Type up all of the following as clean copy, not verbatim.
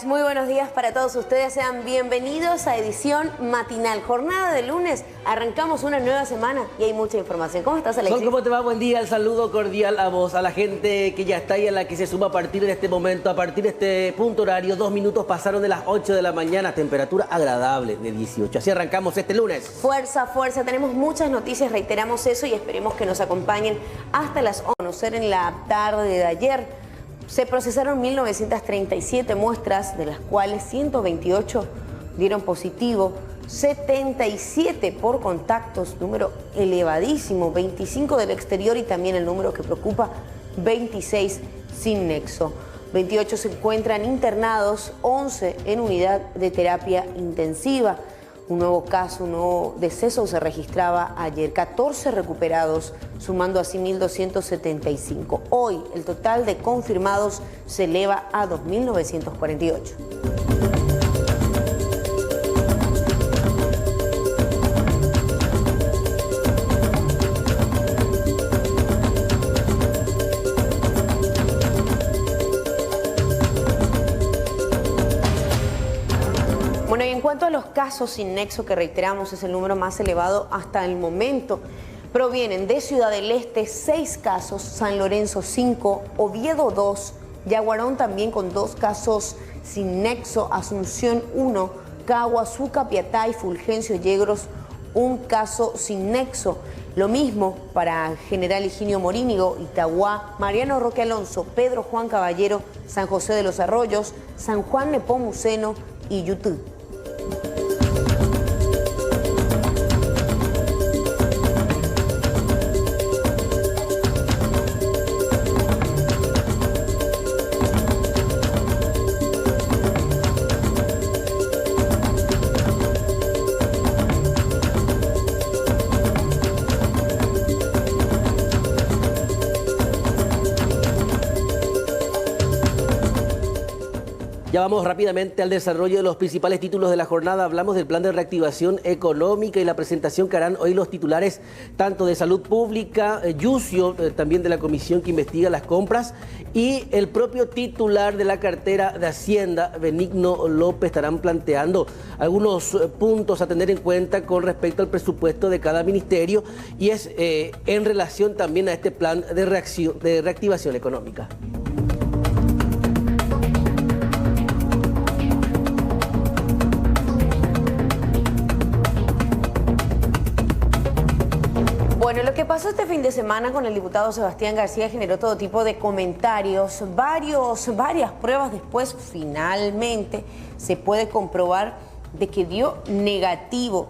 muy buenos días para todos ustedes. Sean bienvenidos a edición matinal. Jornada de lunes, arrancamos una nueva semana y hay mucha información. ¿Cómo estás, Alexis? ¿Cómo te va? Buen día, el saludo cordial a vos, a la gente que ya está y a la que se suma a partir de este momento, a partir de este punto horario. 2 minutos pasaron de las 8 de la mañana, temperatura agradable de 18. Así arrancamos este lunes. Fuerza, fuerza, tenemos muchas noticias, reiteramos eso y esperemos que nos acompañen hasta las 11. Conocer en la tarde de ayer. Se procesaron 1.937 muestras, de las cuales 128 dieron positivo, 77 por contactos, número elevadísimo, 25 del exterior y también el número que preocupa, 26 sin nexo. 28 se encuentran internados, 11 en unidad de terapia intensiva. Un nuevo caso, un nuevo deceso se registraba ayer, 14 recuperados, sumando así 1.275. Hoy el total de confirmados se eleva a 2.948. Bueno, y en cuanto a los casos sin nexo, que reiteramos es el número más elevado hasta el momento, provienen de Ciudad del Este 6 casos, San Lorenzo 5, Oviedo 2, Yaguarón también con 2 casos sin nexo, Asunción 1, Caguazú, Capiatá y Fulgencio Yegros 1 caso sin nexo. Lo mismo para General Higinio Morínigo, Itagua, Mariano Roque Alonso, Pedro Juan Caballero, San José de los Arroyos, San Juan Nepomuceno y Yutú. Ya vamos rápidamente al desarrollo de los principales títulos de la jornada. Hablamos del plan de reactivación económica y la presentación que harán hoy los titulares tanto de Salud Pública, Yucio, también de la comisión que investiga las compras, y el propio titular de la cartera de Hacienda, Benigno López, estarán planteando algunos puntos a tener en cuenta con respecto al presupuesto de cada ministerio y es en relación también a este plan de reactivación económica. Bueno, lo que pasó este fin de semana con el diputado Sebastián García generó todo tipo de comentarios, varias pruebas después. Finalmente se puede comprobar de que dio negativo.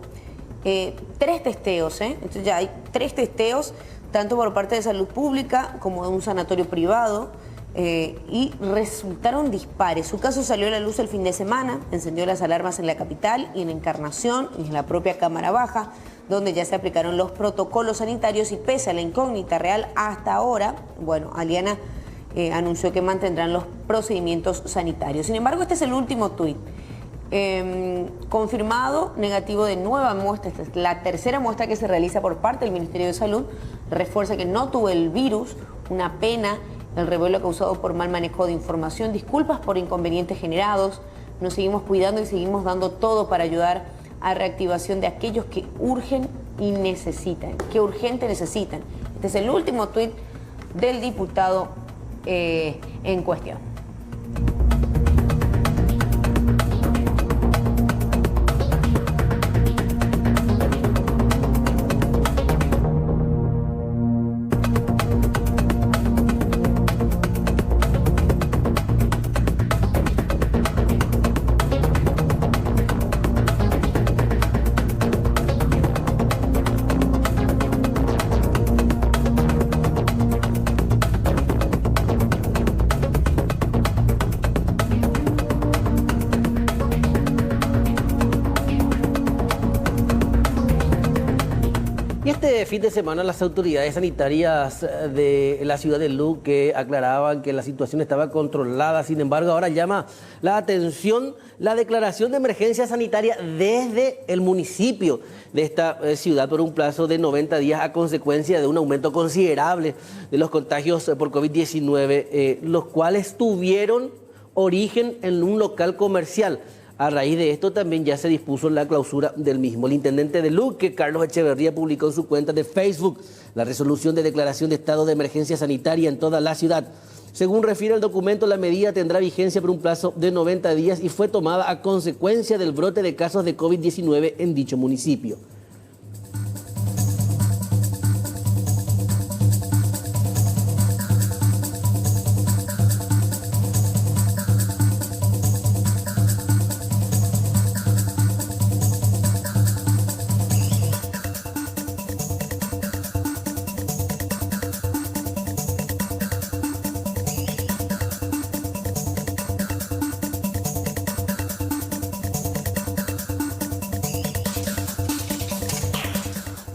3 testeos, Entonces ya hay 3 testeos, tanto por parte de Salud Pública como de un sanatorio privado, y resultaron dispares. Su caso salió a la luz el fin de semana, encendió las alarmas en la capital y en Encarnación y en la propia Cámara Baja, donde ya se aplicaron los protocolos sanitarios y pese a la incógnita real hasta ahora, bueno, Aliana anunció que mantendrán los procedimientos sanitarios. Sin embargo, este es el último tuit. Confirmado negativo de nueva muestra, esta es la tercera muestra que se realiza por parte del Ministerio de Salud, refuerza que no tuvo el virus, una pena el revuelo causado por mal manejo de información, disculpas por inconvenientes generados, nos seguimos cuidando y seguimos dando todo para ayudar a reactivación de aquellos que urgen y necesitan, que urgente necesitan. Este es el último tuit del diputado en cuestión. Y este fin de semana las autoridades sanitarias de la ciudad de Luque aclaraban que la situación estaba controlada. Sin embargo, ahora llama la atención la declaración de emergencia sanitaria desde el municipio de esta ciudad por un plazo de 90 días a consecuencia de un aumento considerable de los contagios por COVID-19, los cuales tuvieron origen en un local comercial. A raíz de esto también ya se dispuso la clausura del mismo. El intendente de Luque, Carlos Echeverría, publicó en su cuenta de Facebook la resolución de declaración de estado de emergencia sanitaria en toda la ciudad. Según refiere el documento, la medida tendrá vigencia por un plazo de 90 días y fue tomada a consecuencia del brote de casos de COVID-19 en dicho municipio.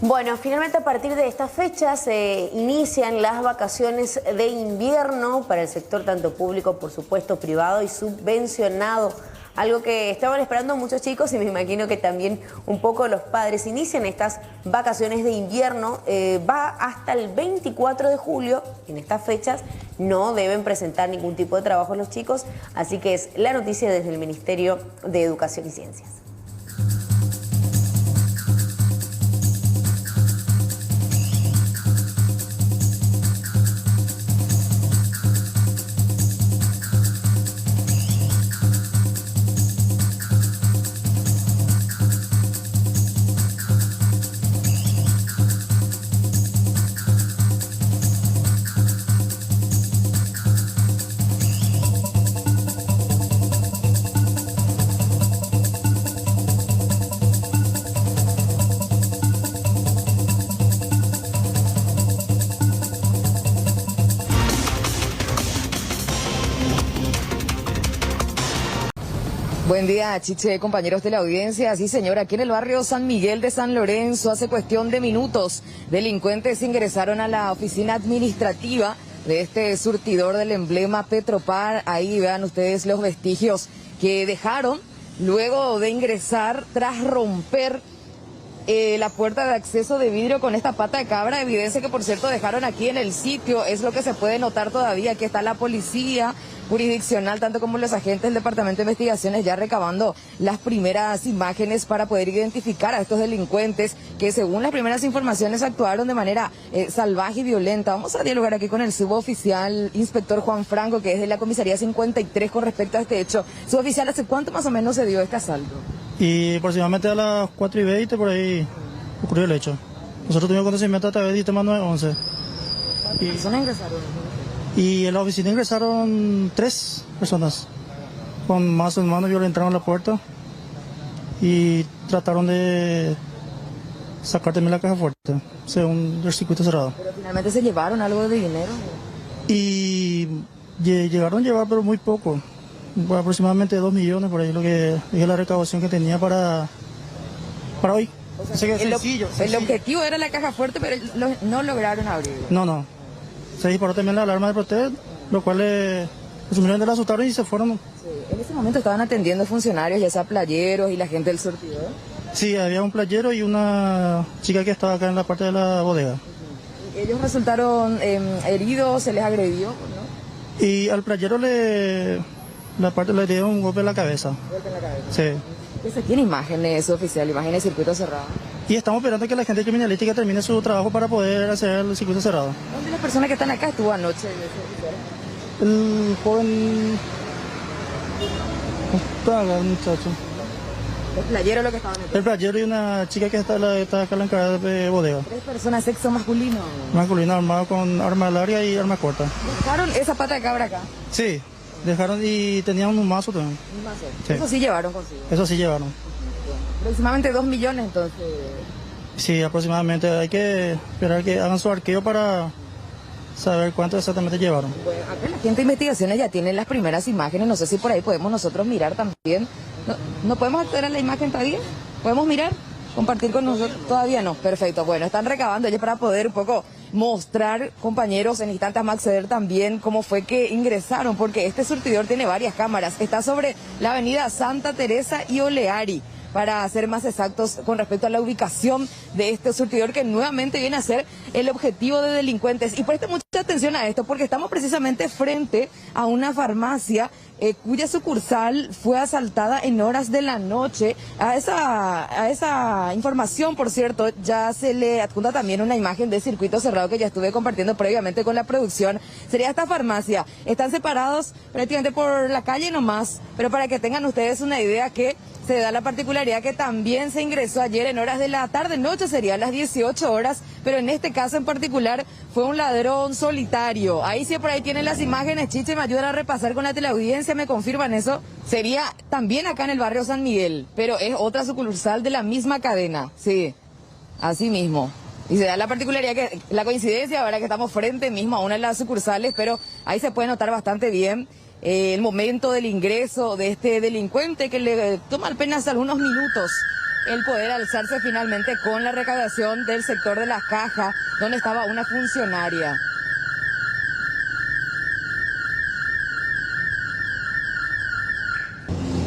Bueno, finalmente a partir de esta fecha se inician las vacaciones de invierno para el sector tanto público, por supuesto, privado y subvencionado. Algo que estaban esperando muchos chicos y me imagino que también un poco los padres. Inician estas vacaciones de invierno, va hasta el 24 de julio. En estas fechas no deben presentar ningún tipo de trabajo los chicos, así que es la noticia desde el Ministerio de Educación y Ciencias. Buen día, Chiche, compañeros de la audiencia. Sí, señora, aquí en el barrio San Miguel de San Lorenzo, hace cuestión de minutos, delincuentes ingresaron a la oficina administrativa de este surtidor del emblema Petropar. Ahí vean ustedes los vestigios que dejaron luego de ingresar tras romper la puerta de acceso de vidrio con esta pata de cabra, evidencia que por cierto dejaron aquí en el sitio. Es lo que se puede notar todavía. Aquí está la policía jurisdiccional, tanto como los agentes del Departamento de Investigaciones, ya recabando las primeras imágenes para poder identificar a estos delincuentes que, según las primeras informaciones, actuaron de manera salvaje y violenta. Vamos a dialogar aquí con el suboficial inspector Juan Franco, que es de la comisaría 53, con respecto a este hecho. Suboficial, ¿hace cuánto más o menos se dio este asalto? Y aproximadamente a las 4:20 por ahí ocurrió el hecho. Nosotros tuvimos conocimiento a través del sistema 911. ¿Cuántas personas ingresaron? Y en la oficina ingresaron 3 personas. Con mazo en mano violentaron la puerta y trataron de sacar también la caja fuerte, según el circuito cerrado. Pero finalmente se llevaron algo de dinero. Y llegaron a llevar, pero muy poco. Aproximadamente 2 millones por ahí, lo que es la recaudación que tenía para hoy. O sea, el objetivo era la caja fuerte, pero no lograron abrirlo. No. Se disparó también la alarma de protección, lo cual asumieron de la asustaron y se fueron. Sí. En ese momento estaban atendiendo funcionarios, ya sea playeros y la gente del surtidor. Sí, había un playero y una chica que estaba acá en la parte de la bodega. Ellos resultaron heridos, se les agredió, ¿no? Y al playero le dieron un golpe en la cabeza. ¿Golpe en la cabeza? Sí. ¿Se tiene imágenes, oficial, imágenes de circuito cerrado? Y estamos esperando que la gente criminalística termine su trabajo para poder hacer el circuito cerrado. ¿Dónde las personas que están acá estuvo anoche? El joven... Está acá, el muchacho. ¿El playero lo que estaban metiendo? El playero y una chica que está acá en la encargada de bodega. 3 personas, sexo masculino. Masculino armado con arma larga y arma corta. ¿Dejaron esa pata de cabra acá? Sí, dejaron y tenían un mazo también. Un mazo. Sí. Eso sí llevaron consigo. Eso sí llevaron. Aproximadamente 2 millones entonces. Sí, aproximadamente. Hay que esperar que hagan su arqueo para saber cuánto exactamente llevaron. Bueno, acá la gente de investigaciones ya tiene las primeras imágenes. No sé si por ahí podemos nosotros mirar también. ¿No podemos acceder a la imagen todavía? ¿Podemos mirar? ¿Compartir con nosotros? Todavía no. Perfecto. Bueno, están recabando ellos para poder un poco mostrar, compañeros, en instantes más acceder también cómo fue que ingresaron, porque este surtidor tiene varias cámaras. Está sobre la avenida Santa Teresa y Oleari. para ser más exactos con respecto a la ubicación de este surtidor que nuevamente viene a ser el objetivo de delincuentes. Y preste mucha atención a esto porque estamos precisamente frente a una farmacia cuya sucursal fue asaltada en horas de la noche. A esa información, por cierto, ya se le adjunta también una imagen de circuito cerrado que ya estuve compartiendo previamente con la producción. Sería esta farmacia. Están separados prácticamente por la calle nomás, pero para que tengan ustedes una idea que se da la particularidad que también se ingresó ayer en horas de la tarde-noche, serían las 18 horas, pero en este caso en particular fue un ladrón solitario. Ahí sí, por ahí tienen las imágenes, Chiche, me ayudan a repasar con la teleaudiencia, me confirman eso. Sería también acá en el barrio San Miguel, pero es otra sucursal de la misma cadena, sí, así mismo. Y se da la particularidad que, la coincidencia, ahora que estamos frente mismo a una de las sucursales, pero ahí se puede notar bastante bien el momento del ingreso de este delincuente que le toma apenas algunos minutos el poder alzarse finalmente con la recaudación del sector de las cajas donde estaba una funcionaria.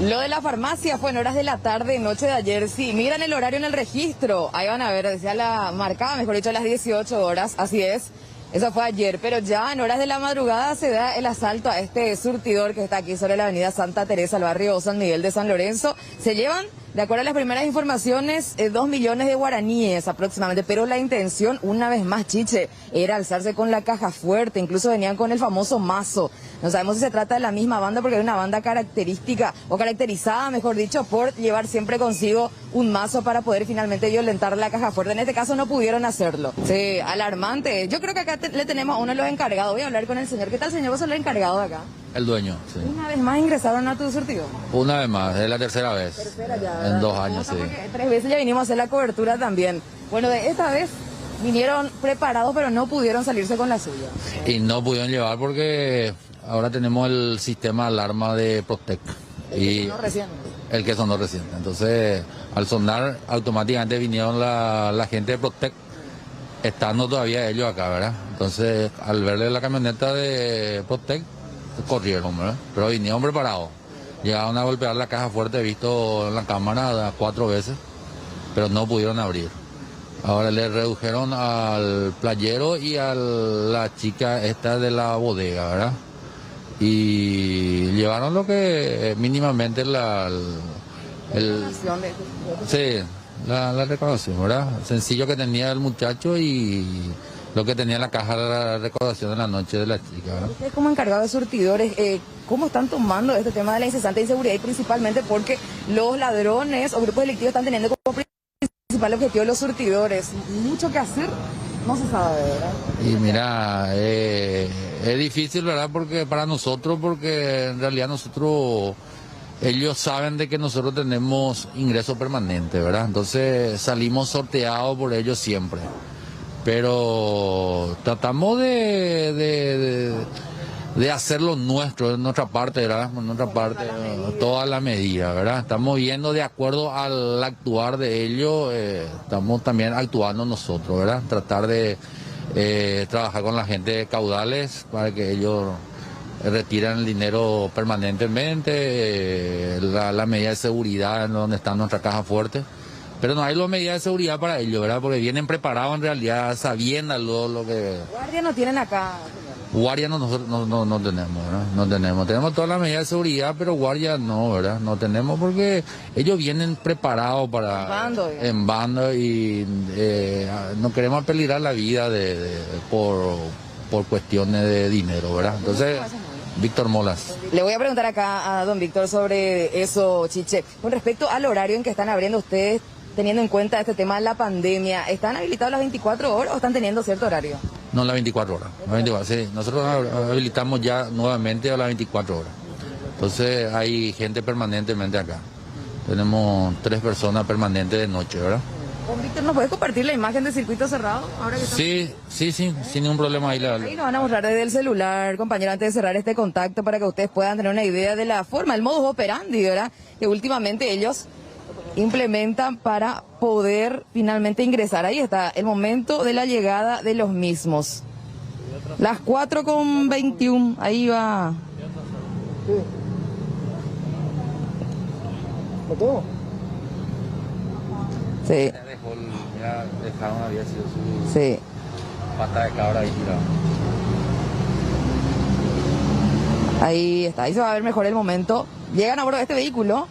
Lo de la farmacia fue en horas de la tarde, noche de ayer. Sí, miran el horario en el registro. Ahí van a ver, decía la marcada, mejor dicho, a las 18 horas. Así es. Eso fue ayer, pero ya en horas de la madrugada se da el asalto a este surtidor que está aquí sobre la avenida Santa Teresa, el barrio San Miguel de San Lorenzo. Se llevan, de acuerdo a las primeras informaciones, 2 millones de guaraníes aproximadamente, pero la intención, una vez más, Chiche, era alzarse con la caja fuerte, incluso venían con el famoso mazo. No sabemos si se trata de la misma banda porque es una banda característica, o caracterizada, mejor dicho, por llevar siempre consigo un mazo para poder finalmente violentar la caja fuerte. En este caso no pudieron hacerlo. Sí, alarmante. Yo creo que acá le tenemos a uno de los encargados. Voy a hablar con el señor. ¿Qué tal, señor? ¿Vos sos el encargado de acá? El dueño, sí. ¿Una vez más ingresaron a tu surtido? Una vez más, es la tercera vez. Tercera ya, en 2 años, sí. 3 veces ya vinimos a hacer la cobertura también. Bueno, de esta vez vinieron preparados, pero no pudieron salirse con la suya. Y no pudieron llevar porque ahora tenemos el sistema de alarma de Protec. El que sonó recién. Entonces, al sonar, automáticamente vinieron la gente de Protec, estando todavía ellos acá, ¿verdad? Entonces, al verle la camioneta de Protec, corrieron, ¿verdad? Pero vinieron preparados. Llegaron a golpear la caja fuerte, he visto en la cámara 4 veces, pero no pudieron abrir. Ahora le redujeron al playero y a la chica esta de la bodega, ¿verdad? Y llevaron lo que mínimamente la recaudación, ¿verdad? Sencillo que tenía el muchacho y lo que tenía en la caja de la recaudación de la noche de la chica, ¿verdad? Ustedes como encargados de surtidores, ¿cómo están tomando este tema de la incesante inseguridad? Y principalmente porque los ladrones o grupos delictivos están teniendo como principal objetivo los surtidores. Mucho que hacer, no se sabe, ¿verdad? Y mira, es difícil, ¿verdad? Porque para nosotros, porque en realidad ellos saben de que nosotros tenemos ingreso permanente, ¿verdad? Entonces salimos sorteados por ellos siempre. Pero tratamos de hacer lo nuestro, de nuestra parte, ¿verdad? De nuestra parte, toda la medida, ¿verdad? Estamos viendo de acuerdo al actuar de ellos, estamos también actuando nosotros, ¿verdad? Tratar de trabajar con la gente de caudales para que ellos retiren el dinero permanentemente, la medida de seguridad en donde está nuestra caja fuerte. Pero no hay las medidas de seguridad para ellos, ¿verdad? Porque vienen preparados en realidad, sabiendo lo que... ¿Guardia no tienen acá? Guardia nosotros no tenemos, ¿verdad? No tenemos. Tenemos todas las medidas de seguridad, pero guardia no, ¿verdad? No tenemos porque ellos vienen preparados para... En bando y no queremos peligrar la vida por cuestiones de dinero, ¿verdad? Entonces... Víctor Molas. Le voy a preguntar acá a don Víctor sobre eso, Chiche. Con respecto al horario en que están abriendo ustedes, teniendo en cuenta este tema de la pandemia, ¿están habilitados las 24 horas o están teniendo cierto horario? No, las 24 horas. Las 24, sí. Nosotros habilitamos ya nuevamente a las 24 horas. Entonces hay gente permanentemente acá. Tenemos 3 personas permanentes de noche, ¿verdad? Don Víctor, ¿nos puede compartir la imagen de circuito cerrado? Ahora que sí, sin ningún problema. Ahí nos van a mostrar desde el celular, compañero, antes de cerrar este contacto para que ustedes puedan tener una idea de la forma, el modus operandi, ¿verdad? Que últimamente ellos implementan para poder finalmente ingresar. Ahí está el momento de la llegada de los mismos. Las 4:21, ahí va. Sí. Ya dejaron, había sido su Sí. pata de cabra ahí tirado. Ahí está, ahí se va a ver mejor el momento. Llegan a bordo de este vehículo,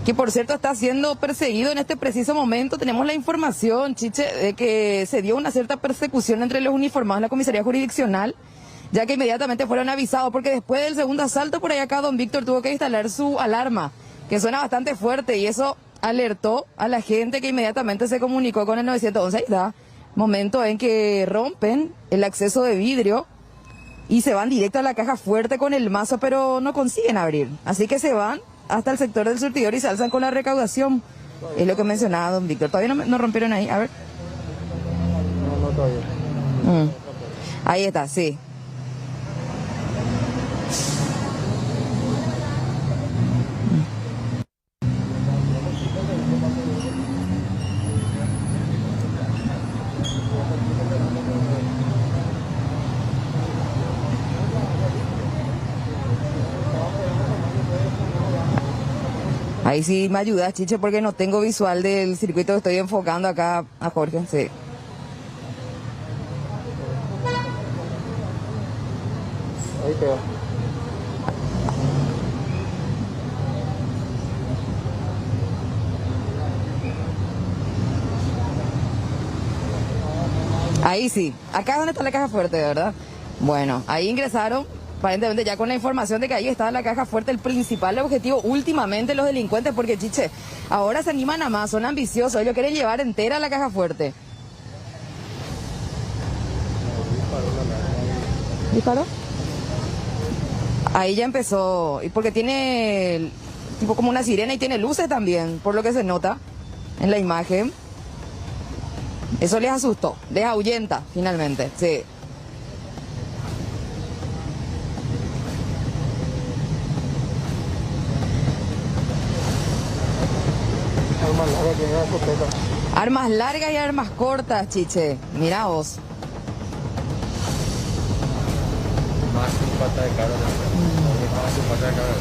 que por cierto está siendo perseguido en este preciso momento. Tenemos la información, Chiche, de que se dio una cierta persecución entre los uniformados en la comisaría jurisdiccional, ya que inmediatamente fueron avisados, porque después del segundo asalto por ahí acá, don Víctor tuvo que instalar su alarma, que suena bastante fuerte, y eso alertó a la gente, que inmediatamente se comunicó con el 911. Ahí está, momento en que rompen el acceso de vidrio y se van directo a la caja fuerte con el mazo, pero no consiguen abrir. Así que se van hasta el sector del surtidor y se alzan con la recaudación. Es lo que mencionaba don Víctor. Todavía no rompieron ahí, a ver. No, todavía. Ahí está, sí. Ahí sí me ayudas, Chiche, porque no tengo visual del circuito, estoy enfocando acá a Jorge, sí. Ahí quedó. Ahí sí, acá es donde está la caja fuerte, ¿verdad? Bueno, ahí ingresaron, aparentemente ya con la información de que ahí estaba la caja fuerte, el principal objetivo últimamente los delincuentes, porque Chiche, ahora se animan a más, son ambiciosos, ellos quieren llevar entera la caja fuerte. ¿Disparó? Ahí ya empezó, y porque tiene tipo como una sirena y tiene luces también, por lo que se nota en la imagen. Eso les asustó, les ahuyenta finalmente, sí. Armas largas, tiene la escopeta. Armas largas y armas cortas, Chiche, mirá vos. Más su pata de cabra. Más su pata de cabra.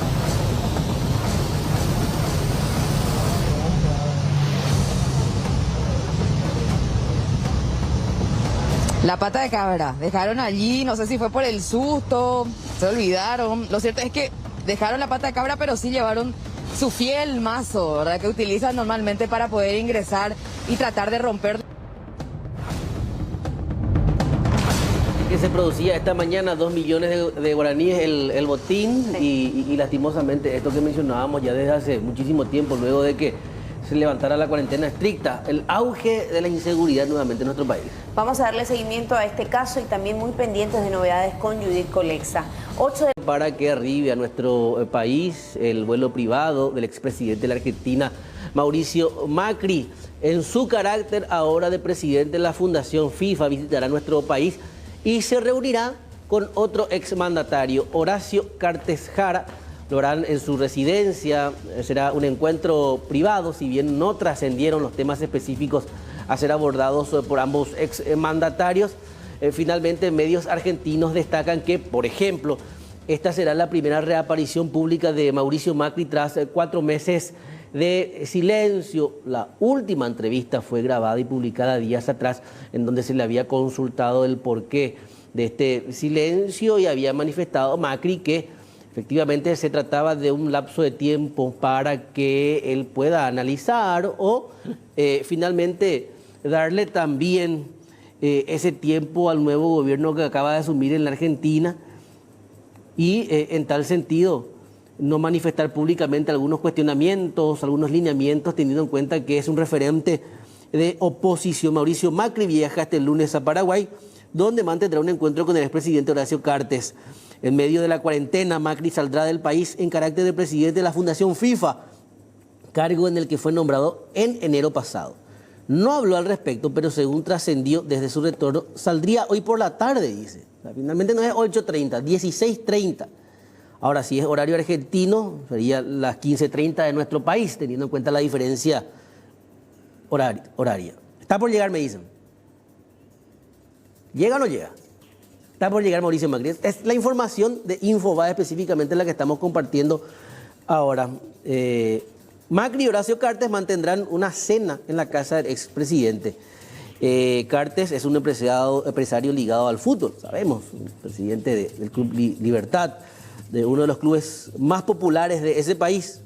La pata de cabra, dejaron allí, no sé si fue por el susto, se olvidaron. Lo cierto es que dejaron la pata de cabra, pero sí llevaron su fiel mazo, ¿verdad? Que utilizan normalmente para poder ingresar y tratar de romper. Que se producía esta mañana 2 millones de guaraníes el botín, Sí. y lastimosamente esto que mencionábamos ya desde hace muchísimo tiempo, luego de que se levantara la cuarentena estricta, el auge de la inseguridad nuevamente en nuestro país. Vamos a darle seguimiento a este caso y también muy pendientes de novedades con Judith Colexa. 8 de... Para que arribe a nuestro país el vuelo privado del expresidente de la Argentina, Mauricio Macri. En su carácter ahora de presidente de la Fundación FIFA, visitará nuestro país y se reunirá con otro exmandatario, Horacio Cartes Jara. Lo harán en su residencia, será un encuentro privado, si bien no trascendieron los temas específicos a ser abordados por ambos exmandatarios. Finalmente, medios argentinos destacan que, por ejemplo, esta será la primera reaparición pública de Mauricio Macri tras 4 meses de silencio. La última entrevista fue grabada y publicada días atrás, en donde se le había consultado el porqué de este silencio y había manifestado Macri que efectivamente se trataba de un lapso de tiempo para que él pueda analizar o finalmente darle también ese tiempo al nuevo gobierno que acaba de asumir en la Argentina y en tal sentido no manifestar públicamente algunos cuestionamientos, algunos lineamientos, teniendo en cuenta que es un referente de oposición. Mauricio Macri viaja este lunes a Paraguay, donde mantendrá un encuentro con el expresidente Horacio Cartes. En medio de la cuarentena, Macri saldrá del país en carácter de presidente de la Fundación FIFA, cargo en el que fue nombrado en enero pasado. No habló al respecto, pero según trascendió desde su retorno, saldría hoy por la tarde, dice. O sea, finalmente no es 8:30, 16:30. Ahora, si es horario argentino, sería las 15:30 de nuestro país, teniendo en cuenta la diferencia horaria. Está por llegar, me dicen. ¿Llega o no llega? Está por llegar Mauricio Macri. Es la información de Infobae específicamente la que estamos compartiendo ahora. Macri y Horacio Cartes mantendrán una cena en la casa del expresidente. Cartes es un empresario ligado al fútbol, sabemos, presidente del Club Libertad, de uno de los clubes más populares de ese país.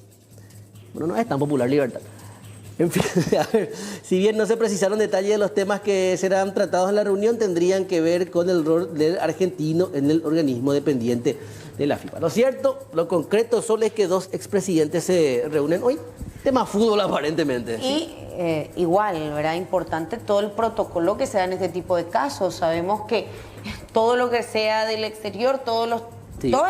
Bueno, no es tan popular Libertad. En fin, a ver, si bien no se precisaron detalles de los temas que serán tratados en la reunión, tendrían que ver con el rol del argentino en el organismo dependiente de la FIFA. Lo cierto, lo concreto solo es que dos expresidentes se reúnen hoy. Tema fútbol aparentemente. Y igual, ¿verdad? Importante todo el protocolo que se da en este tipo de casos. Sabemos que todo lo que sea del exterior, todas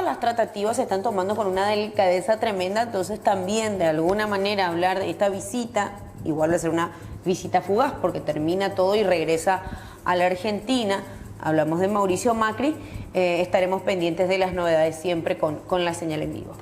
las tratativas se están tomando con una delicadeza tremenda, entonces también de alguna manera hablar de esta visita, igual va a ser una visita fugaz porque termina todo y regresa a la Argentina. Hablamos de Mauricio Macri, estaremos pendientes de las novedades siempre con la señal en vivo.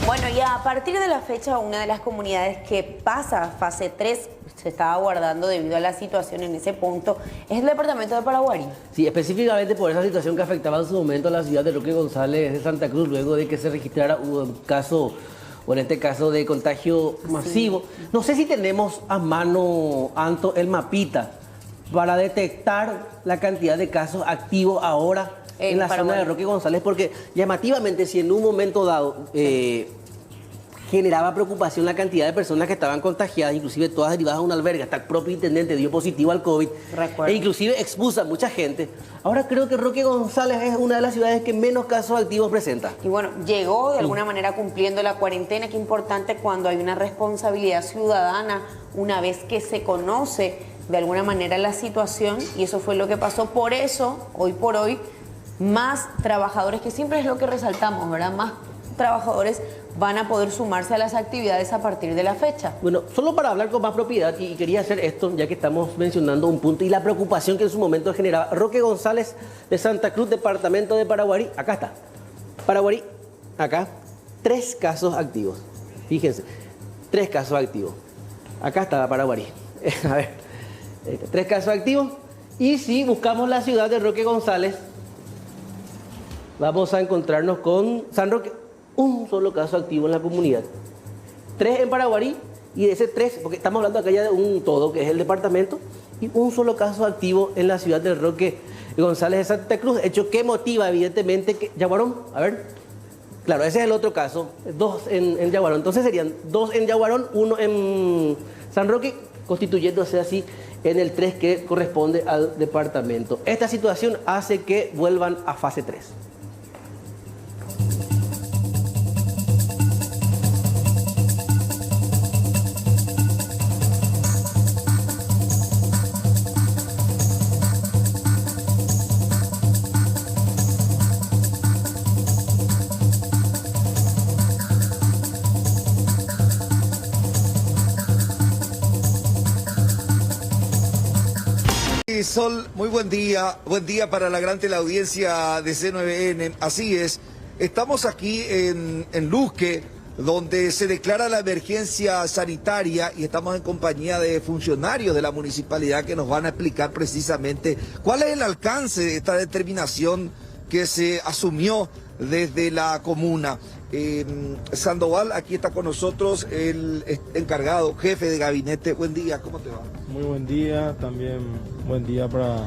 Bueno, y a partir de la fecha, una de las comunidades que pasa a fase 3, se estaba guardando debido a la situación en ese punto, es el departamento de Paraguarí. Sí, específicamente por esa situación que afectaba en su momento a la ciudad de Roque González de Santa Cruz, luego de que se registrara un caso, o en este caso de contagio masivo. Sí. No sé si tenemos a mano, Anto, el mapita para detectar la cantidad de casos activos ahora en la zona de Roque González, porque llamativamente si en un momento dado generaba preocupación la cantidad de personas que estaban contagiadas, inclusive todas derivadas a un albergue, hasta el propio intendente dio positivo al COVID, e inclusive expuso a mucha gente. Ahora creo que Roque González es una de las ciudades que menos casos activos presenta. Y bueno, llegó de alguna manera cumpliendo la cuarentena, que es importante cuando hay una responsabilidad ciudadana, una vez que se conoce de alguna manera la situación, y eso fue lo que pasó. Por eso, hoy por hoy, más trabajadores, que siempre es lo que resaltamos, ¿verdad? Más trabajadores van a poder sumarse a las actividades a partir de la fecha. Bueno, solo para hablar con más propiedad, y quería hacer esto, ya que estamos mencionando un punto y la preocupación que en su momento generaba. Roque González de Santa Cruz, departamento de Paraguarí, acá está. Paraguarí, acá, 3 casos activos. Fíjense, 3 casos activos. Acá está Paraguarí. A ver, 3 casos activos. Y si buscamos la ciudad de Roque González, vamos a encontrarnos con San Roque, un solo caso activo en la comunidad. 3 en Paraguarí, y de ese 3, porque estamos hablando acá ya de un todo, que es el departamento, y un solo caso activo en la ciudad de Roque González de Santa Cruz, hecho que motiva evidentemente que Yaguarón, a ver, claro, ese es el otro caso, 2 en Yaguarón, entonces serían 2 en Yaguarón, 1 en San Roque, constituyéndose así en el 3 que corresponde al departamento. Esta situación hace que vuelvan a fase 3. Sol, muy buen día para la gran teleaudiencia de C9N. Así es, estamos aquí en Luque, donde se declara la emergencia sanitaria y estamos en compañía de funcionarios de la municipalidad que nos van a explicar precisamente cuál es el alcance de esta determinación que se asumió desde la comuna. Sandoval, aquí está con nosotros el encargado, jefe de gabinete. Buen día, ¿cómo te va? Muy buen día, también buen día para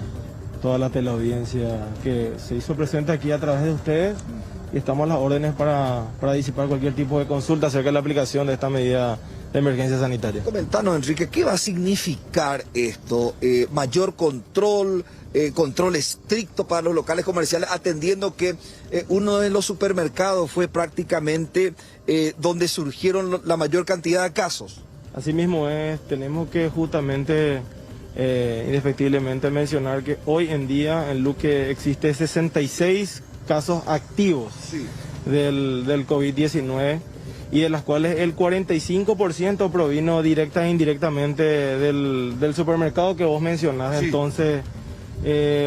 toda la teleaudiencia que se hizo presente aquí a través de ustedes y estamos a las órdenes para disipar cualquier tipo de consulta acerca de la aplicación de esta medida de emergencia sanitaria. Comentanos, Enrique, ¿qué va a significar esto? ¿Mayor control? Control estricto para los locales comerciales, atendiendo que uno de los supermercados fue prácticamente donde surgieron la mayor cantidad de casos. Asimismo tenemos que justamente, indefectiblemente mencionar que hoy en día en Luque existe 66 casos activos del COVID-19 y de las cuales el 45% provino directa e indirectamente del supermercado que vos mencionás. Sí. Entonces,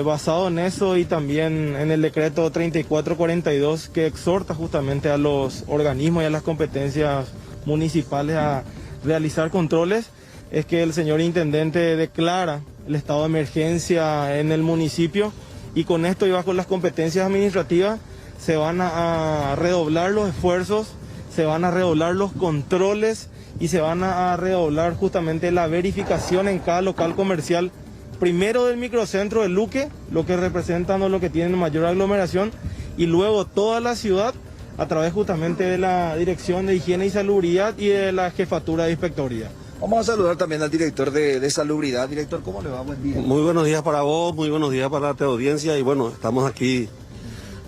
basado en eso y también en el decreto 3442 que exhorta justamente a los organismos y a las competencias municipales a realizar controles, es que el señor intendente declara el estado de emergencia en el municipio y con esto y bajo las competencias administrativas se van a redoblar los esfuerzos, se van a redoblar los controles y se van a redoblar justamente la verificación en cada local comercial, primero del microcentro de Luque, lo que representan o lo que tienen mayor aglomeración, y luego toda la ciudad a través justamente de la Dirección de Higiene y Salubridad y de la Jefatura de Inspectoría. Vamos a saludar también al director de Salubridad. Director, ¿cómo le va? Buen día. Muy buenos días para vos, muy buenos días para la audiencia y bueno, estamos aquí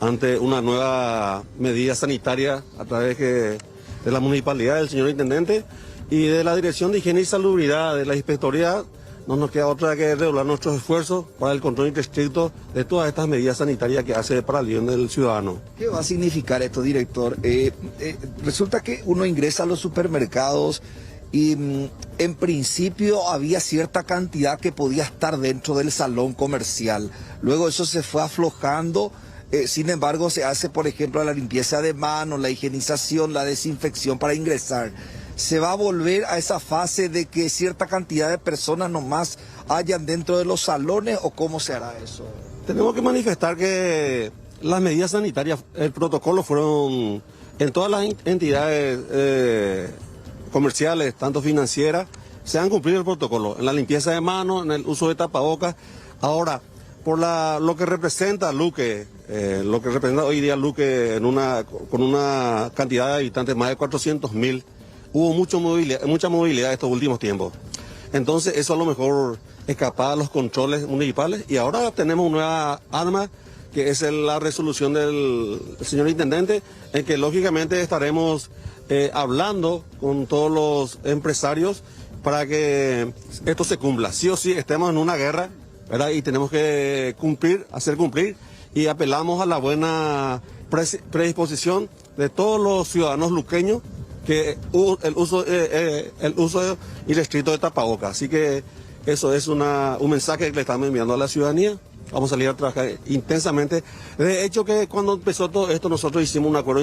ante una nueva medida sanitaria a través de la municipalidad, del señor intendente y de la Dirección de Higiene y Salubridad de la Inspectoría. No nos queda otra que redoblar nuestros esfuerzos para el control estricto de todas estas medidas sanitarias que hace para el bien del ciudadano. ¿Qué va a significar esto, director? Resulta que uno ingresa a los supermercados y en principio había cierta cantidad que podía estar dentro del salón comercial. Luego eso se fue aflojando. Sin embargo, se hace, por ejemplo, la limpieza de manos, la higienización, la desinfección para ingresar. ¿Se va a volver a esa fase de que cierta cantidad de personas nomás hayan dentro de los salones o cómo se hará eso? Tenemos que manifestar que las medidas sanitarias, el protocolo fueron en todas las entidades comerciales, tanto financieras, se han cumplido el protocolo en la limpieza de manos, en el uso de tapabocas. Ahora, por lo que representa Luque, lo que representa hoy día Luque con una cantidad de habitantes más de 400.000, hubo mucha movilidad estos últimos tiempos. Entonces eso a lo mejor escapaba a los controles municipales y ahora tenemos una nueva arma que es la resolución del señor intendente, en que lógicamente estaremos hablando con todos los empresarios para que esto se cumpla. Sí o sí, estemos en una guerra, ¿verdad? Y tenemos que hacer cumplir y apelamos a la buena predisposición de todos los ciudadanos luqueños que el uso irrestricto de tapabocas. Así que eso es un mensaje que le estamos enviando a la ciudadanía. Vamos a salir a trabajar intensamente. De hecho que cuando empezó todo esto nosotros hicimos un acuerdo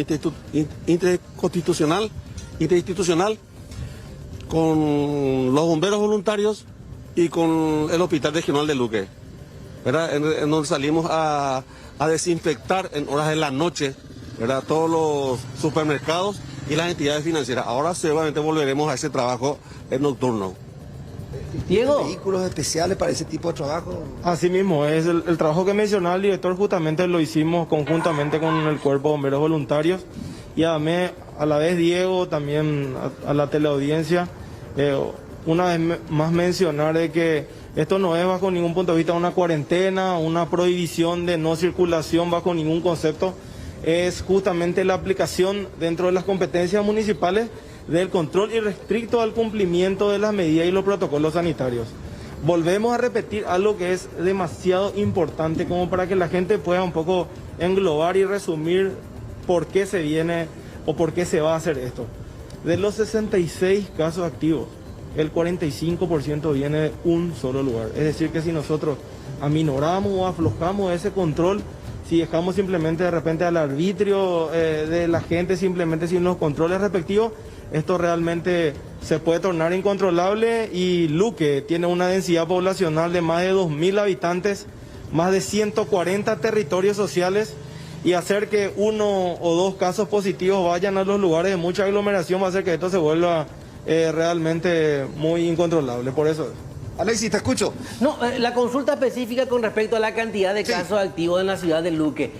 interinstitucional con los bomberos voluntarios y con el Hospital Regional de Luque, ¿verdad? En donde salimos a desinfectar en horas de la noche, ¿verdad? Todos los supermercados y las entidades financieras. Ahora seguramente volveremos a ese trabajo nocturno. Diego. ¿Vehículos especiales para ese tipo de trabajo? Así mismo, es el trabajo que mencionaba el director, justamente lo hicimos conjuntamente con el Cuerpo de Bomberos Voluntarios y a la vez Diego, también a la teleaudiencia, una vez más mencionar de que esto no es bajo ningún punto de vista una cuarentena, una prohibición de no circulación bajo ningún concepto, es justamente la aplicación dentro de las competencias municipales del control irrestricto al cumplimiento de las medidas y los protocolos sanitarios. Volvemos a repetir algo que es demasiado importante como para que la gente pueda un poco englobar y resumir por qué se viene o por qué se va a hacer esto. De los 66 casos activos, el 45% viene de un solo lugar. Es decir, que si nosotros aminoramos o aflojamos ese control, si dejamos simplemente de repente al arbitrio de la gente, simplemente sin los controles respectivos, esto realmente se puede tornar incontrolable y Luque tiene una densidad poblacional de más de 2.000 habitantes, más de 140 territorios sociales y hacer que 1 o 2 casos positivos vayan a los lugares de mucha aglomeración va a hacer que esto se vuelva realmente muy incontrolable. Por eso. Alexis, te escucho. No, la consulta específica con respecto a la cantidad de casos activos en la ciudad de Luque.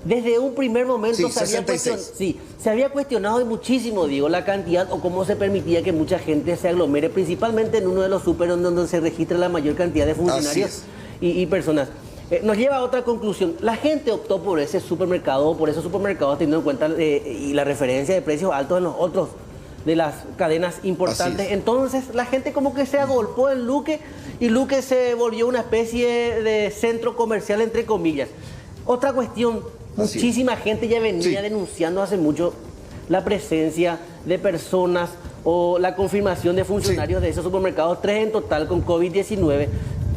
Desde un primer momento se había cuestionado muchísimo, Diego, la cantidad o cómo se permitía que mucha gente se aglomere, principalmente en uno de los súper donde se registra la mayor cantidad de funcionarios y personas. Nos lleva a otra conclusión. La gente optó por ese supermercado o por esos supermercados teniendo en cuenta y la referencia de precios altos en los otros de las cadenas importantes. Entonces la gente como que se agolpó en Luque y Luque se volvió una especie de centro comercial entre comillas. Otra cuestión, muchísima gente ya venía denunciando hace mucho la presencia de personas o la confirmación de funcionarios de esos supermercados, 3 en total con COVID-19.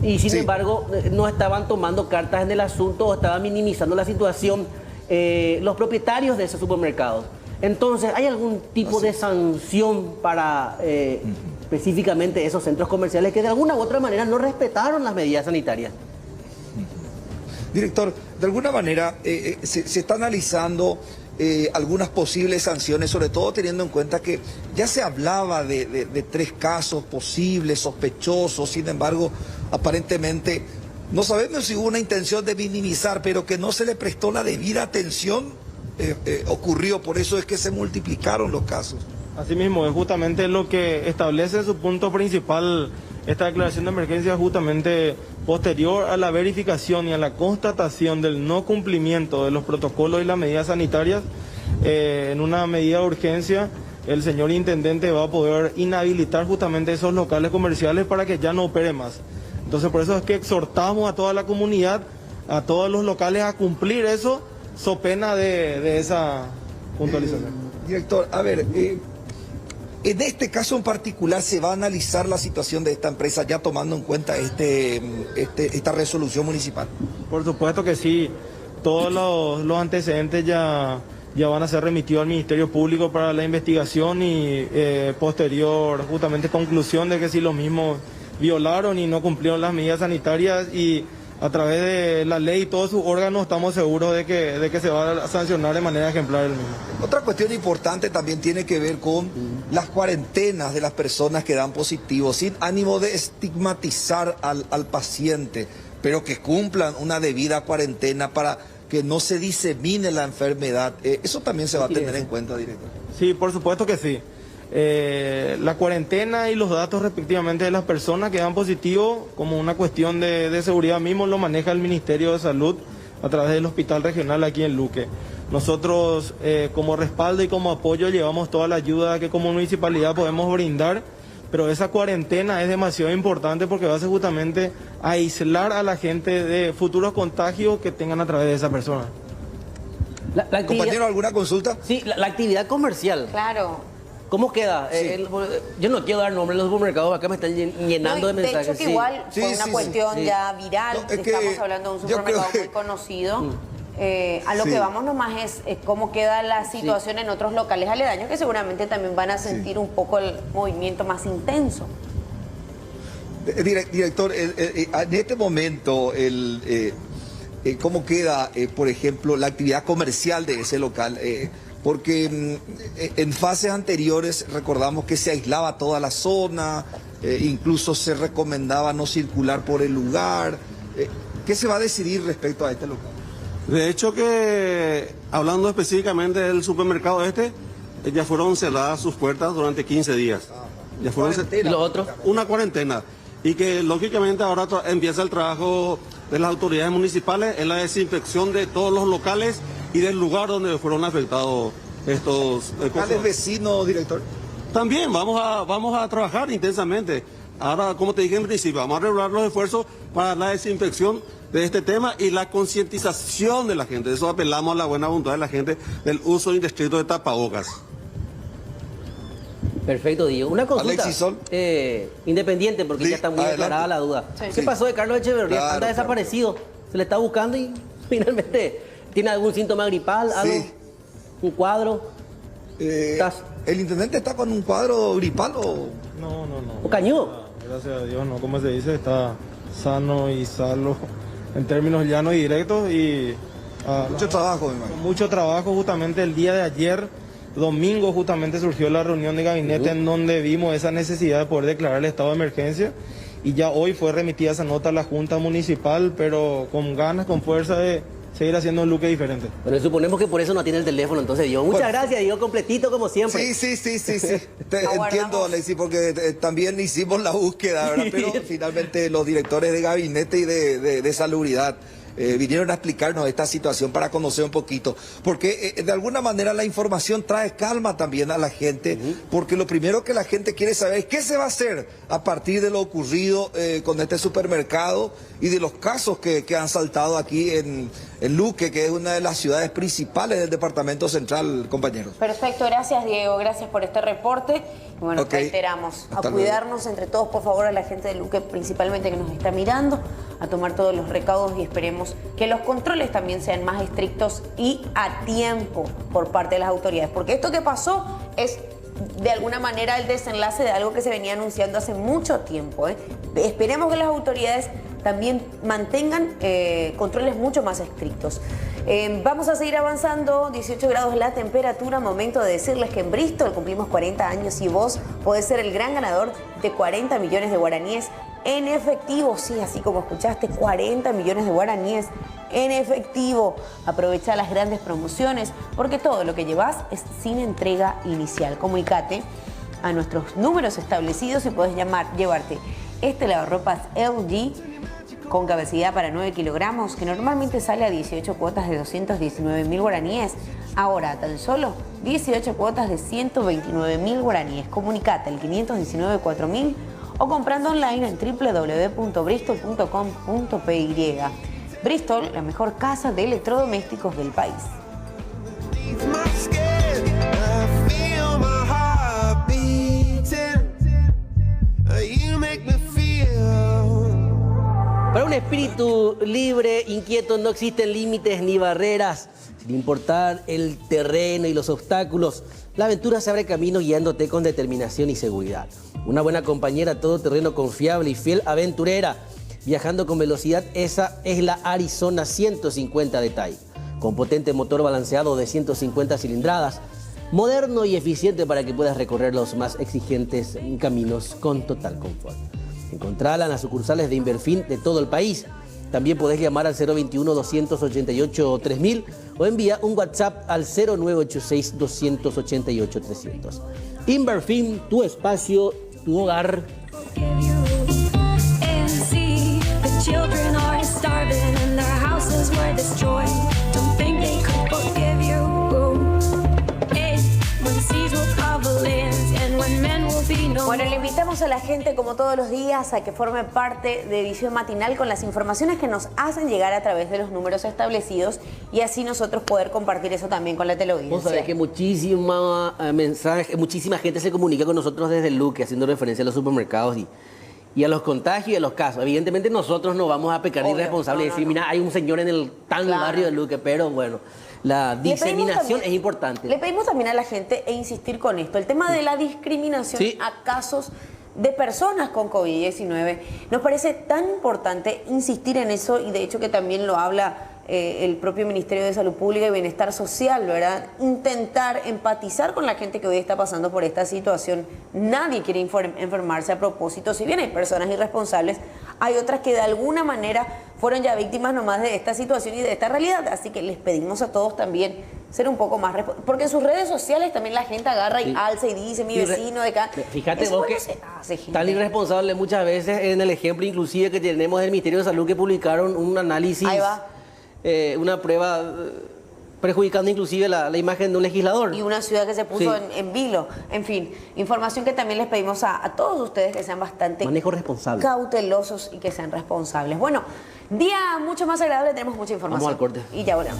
Y sin embargo, no estaban tomando cartas en el asunto o estaban minimizando la situación los propietarios de esos supermercados. Entonces, ¿hay algún tipo de sanción para específicamente esos centros comerciales que de alguna u otra manera no respetaron las medidas sanitarias? Director, de alguna manera se está analizando algunas posibles sanciones, sobre todo teniendo en cuenta que ya se hablaba de 3 casos posibles, sospechosos, sin embargo, aparentemente, no sabemos si hubo una intención de minimizar, pero que no se le prestó la debida atención, ocurrió, por eso es que se multiplicaron los casos. Asimismo, es justamente lo que establece su punto principal esta declaración de emergencia, justamente posterior a la verificación y a la constatación del no cumplimiento de los protocolos y las medidas sanitarias. En una medida de urgencia, el señor intendente va a poder inhabilitar justamente esos locales comerciales para que ya no opere más. Entonces, por eso es que exhortamos a toda la comunidad, a todos los locales a cumplir eso, so pena de esa puntualización. Director, a ver, en este caso en particular se va a analizar la situación de esta empresa ya tomando en cuenta esta resolución municipal. Por supuesto que sí, todos los antecedentes ya van a ser remitidos al Ministerio Público para la investigación y posterior justamente conclusión de que si los mismos violaron y no cumplieron las medidas sanitarias, y a través de la ley y todos sus órganos estamos seguros de que se va a sancionar de manera ejemplar el mismo. Otra cuestión importante también tiene que ver con las cuarentenas de las personas que dan positivo, sin ánimo de estigmatizar al paciente, pero que cumplan una debida cuarentena para que no se disemine la enfermedad. Eso también se va a tener en cuenta, director. Sí, por supuesto que sí. La cuarentena y los datos respectivamente de las personas que dan positivo como una cuestión de seguridad mismo lo maneja el Ministerio de Salud a través del Hospital Regional aquí en Luque. Nosotros como respaldo y como apoyo llevamos toda la ayuda que como municipalidad podemos brindar, pero esa cuarentena es demasiado importante porque va a ser justamente aislar a la gente de futuros contagios que tengan a través de esa persona. Compañero, ¿alguna consulta? Sí, la actividad comercial. Claro. ¿Cómo queda? Yo no quiero dar nombre de los supermercados, acá me están llenando de mensajes. De hecho que igual fue una cuestión ya viral, estamos hablando de un supermercado muy conocido. A lo que vamos nomás es cómo queda la situación en otros locales aledaños que seguramente también van a sentir un poco el movimiento más intenso. Director, en este momento, ¿cómo queda, por ejemplo, la actividad comercial de ese local? Porque en fases anteriores recordamos que se aislaba toda la zona, incluso se recomendaba no circular por el lugar. ¿Qué se va a decidir respecto a este local? De hecho que, hablando específicamente del supermercado ya fueron cerradas sus puertas durante 15 días. Ya fueron ¿Y lo otro? Una cuarentena. Y que lógicamente ahora empieza el trabajo de las autoridades municipales en la desinfección de todos los locales y del lugar donde fueron afectados estos locales vecinos, director. También vamos a trabajar intensamente. Ahora, como te dije en principio, vamos a regular los esfuerzos para la desinfección de este tema y la concientización de la gente. Eso apelamos a la buena voluntad de la gente del uso indistinto de tapabocas. Perfecto, Diego. Una consulta independiente, porque ya está muy aclarada la duda. ¿Qué pasó de Carlos Echeverría? Anda desaparecido. Se le está buscando y finalmente tiene algún síntoma gripal, algo, un cuadro. ¿El intendente está con un cuadro gripal o...? No. ¿O cañudo? Gracias a Dios, no, como se dice, está sano y salvo en términos llanos y directos y Mucho trabajo, mi hermano. Mucho trabajo. Justamente el día de ayer, domingo, justamente surgió la reunión de gabinete en donde vimos esa necesidad de poder declarar el estado de emergencia. Y ya hoy fue remitida esa nota a la Junta Municipal, pero con ganas, con fuerza de seguir haciendo un Luque diferente. Bueno, suponemos que por eso no tiene el teléfono, entonces Diego. Muchas gracias, Diego, completito como siempre. Sí. Te entiendo, Alexis, porque también hicimos la búsqueda, ¿verdad? Pero finalmente los directores de gabinete y de salubridad vinieron a explicarnos esta situación para conocer un poquito. Porque de alguna manera la información trae calma también a la gente, porque lo primero que la gente quiere saber es qué se va a hacer a partir de lo ocurrido con este supermercado y de los casos que han saltado aquí en Luque, que es una de las ciudades principales del departamento central, compañeros. Perfecto, gracias Diego, gracias por este reporte. Y bueno, reiteramos, a cuidarnos entre todos, por favor, a la gente de Luque principalmente que nos está mirando, a tomar todos los recaudos y esperemos que los controles también sean más estrictos y a tiempo por parte de las autoridades. Porque esto que pasó es de alguna manera el desenlace de algo que se venía anunciando hace mucho tiempo. Esperemos que las autoridades también mantengan controles mucho más estrictos. Vamos a seguir avanzando, 18 grados la temperatura, momento de decirles que en Bristol cumplimos 40 años y vos podés ser el gran ganador de 40 millones de guaraníes en efectivo, sí, así como escuchaste, 40 millones de guaraníes en efectivo. Aprovecha las grandes promociones porque todo lo que llevas es sin entrega inicial. Comunicate a nuestros números establecidos y podés llevarte este lavarropas LG con capacidad para 9 kilogramos, que normalmente sale a 18 cuotas de 219.000 guaraníes. Ahora, tan solo 18 cuotas de 129.000 guaraníes. Comunicate al 519-4000 o comprando online en www.bristol.com.py. Bristol, la mejor casa de electrodomésticos del país. Para un espíritu libre, inquieto, no existen límites ni barreras. Sin importar el terreno y los obstáculos, la aventura se abre camino guiándote con determinación y seguridad. Una buena compañera todoterreno confiable y fiel aventurera. Viajando con velocidad, esa es la Arizona 150 de TAI. Con potente motor balanceado de 150 cilindradas, moderno y eficiente para que puedas recorrer los más exigentes caminos con total confort. Encontrala en las sucursales de Inverfin de todo el país. También podés llamar al 021-288-3000 o envía un WhatsApp al 0986-288-300. Inverfin, tu espacio, tu hogar. Bueno, le invitamos a la gente, como todos los días, a que forme parte de Edición Matinal con las informaciones que nos hacen llegar a través de los números establecidos y así nosotros poder compartir eso también con la teleaudiencia. Vos sabés que muchísima gente se comunica con nosotros desde Luque, haciendo referencia a los supermercados y a los contagios y a los casos. Evidentemente nosotros no vamos a pecar de irresponsables y decir, mira, hay un señor en el barrio de Luque, pero bueno, la diseminación es importante. Le pedimos también a la gente insistir con esto, el tema de la discriminación a casos de personas con COVID-19. Nos parece tan importante insistir en eso y de hecho que también lo habla el propio Ministerio de Salud Pública y Bienestar Social, ¿verdad? Intentar empatizar con la gente que hoy está pasando por esta situación. Nadie quiere enfermarse a propósito. Si bien hay personas irresponsables, hay otras que de alguna manera fueron ya víctimas nomás de esta situación y de esta realidad. Así que les pedimos a todos también ser un poco más responsables. Porque en sus redes sociales también la gente agarra y alza y dice, mi vecino de acá. Fíjate eso vos que tan irresponsable muchas veces, en el ejemplo inclusive que tenemos del Ministerio de Salud, que publicaron un análisis, una prueba perjudicando inclusive la imagen de un legislador. Y una ciudad que se puso en vilo. En fin, información que también les pedimos a todos ustedes que sean bastante manejo responsable, cautelosos y que sean responsables. Bueno, día mucho más agradable, tenemos mucha información. Vamos al corte. Y ya volvemos.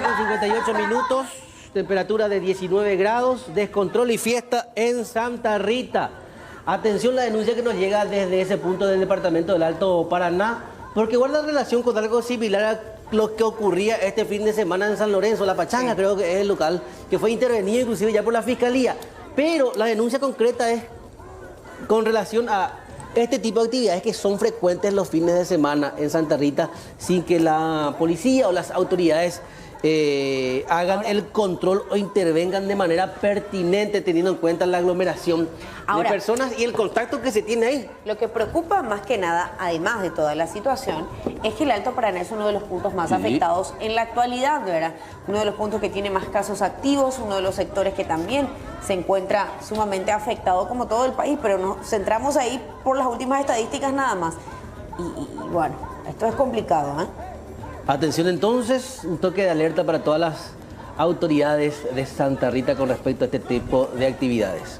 Con 58 minutos, temperatura de 19 grados, descontrol y fiesta en Santa Rita. Atención, la denuncia que nos llega desde ese punto del departamento del Alto Paraná, porque guarda relación con algo similar a lo que ocurría este fin de semana en San Lorenzo, La Pachanga, creo que es el local, que fue intervenido inclusive ya por la Fiscalía. Pero la denuncia concreta es con relación a este tipo de actividades que son frecuentes los fines de semana en Santa Rita, sin que la policía o las autoridades hagan el control o intervengan de manera pertinente, teniendo en cuenta la aglomeración de personas y el contacto que se tiene ahí. Lo que preocupa más que nada, además de toda la situación, es que el Alto Paraná es uno de los puntos más afectados en la actualidad, ¿verdad? Uno de los puntos que tiene más casos activos, uno de los sectores que también se encuentra sumamente afectado como todo el país, pero nos centramos ahí por las últimas estadísticas nada más. Y bueno, esto es complicado, ¿eh? Atención entonces, un toque de alerta para todas las autoridades de Santa Rita con respecto a este tipo de actividades.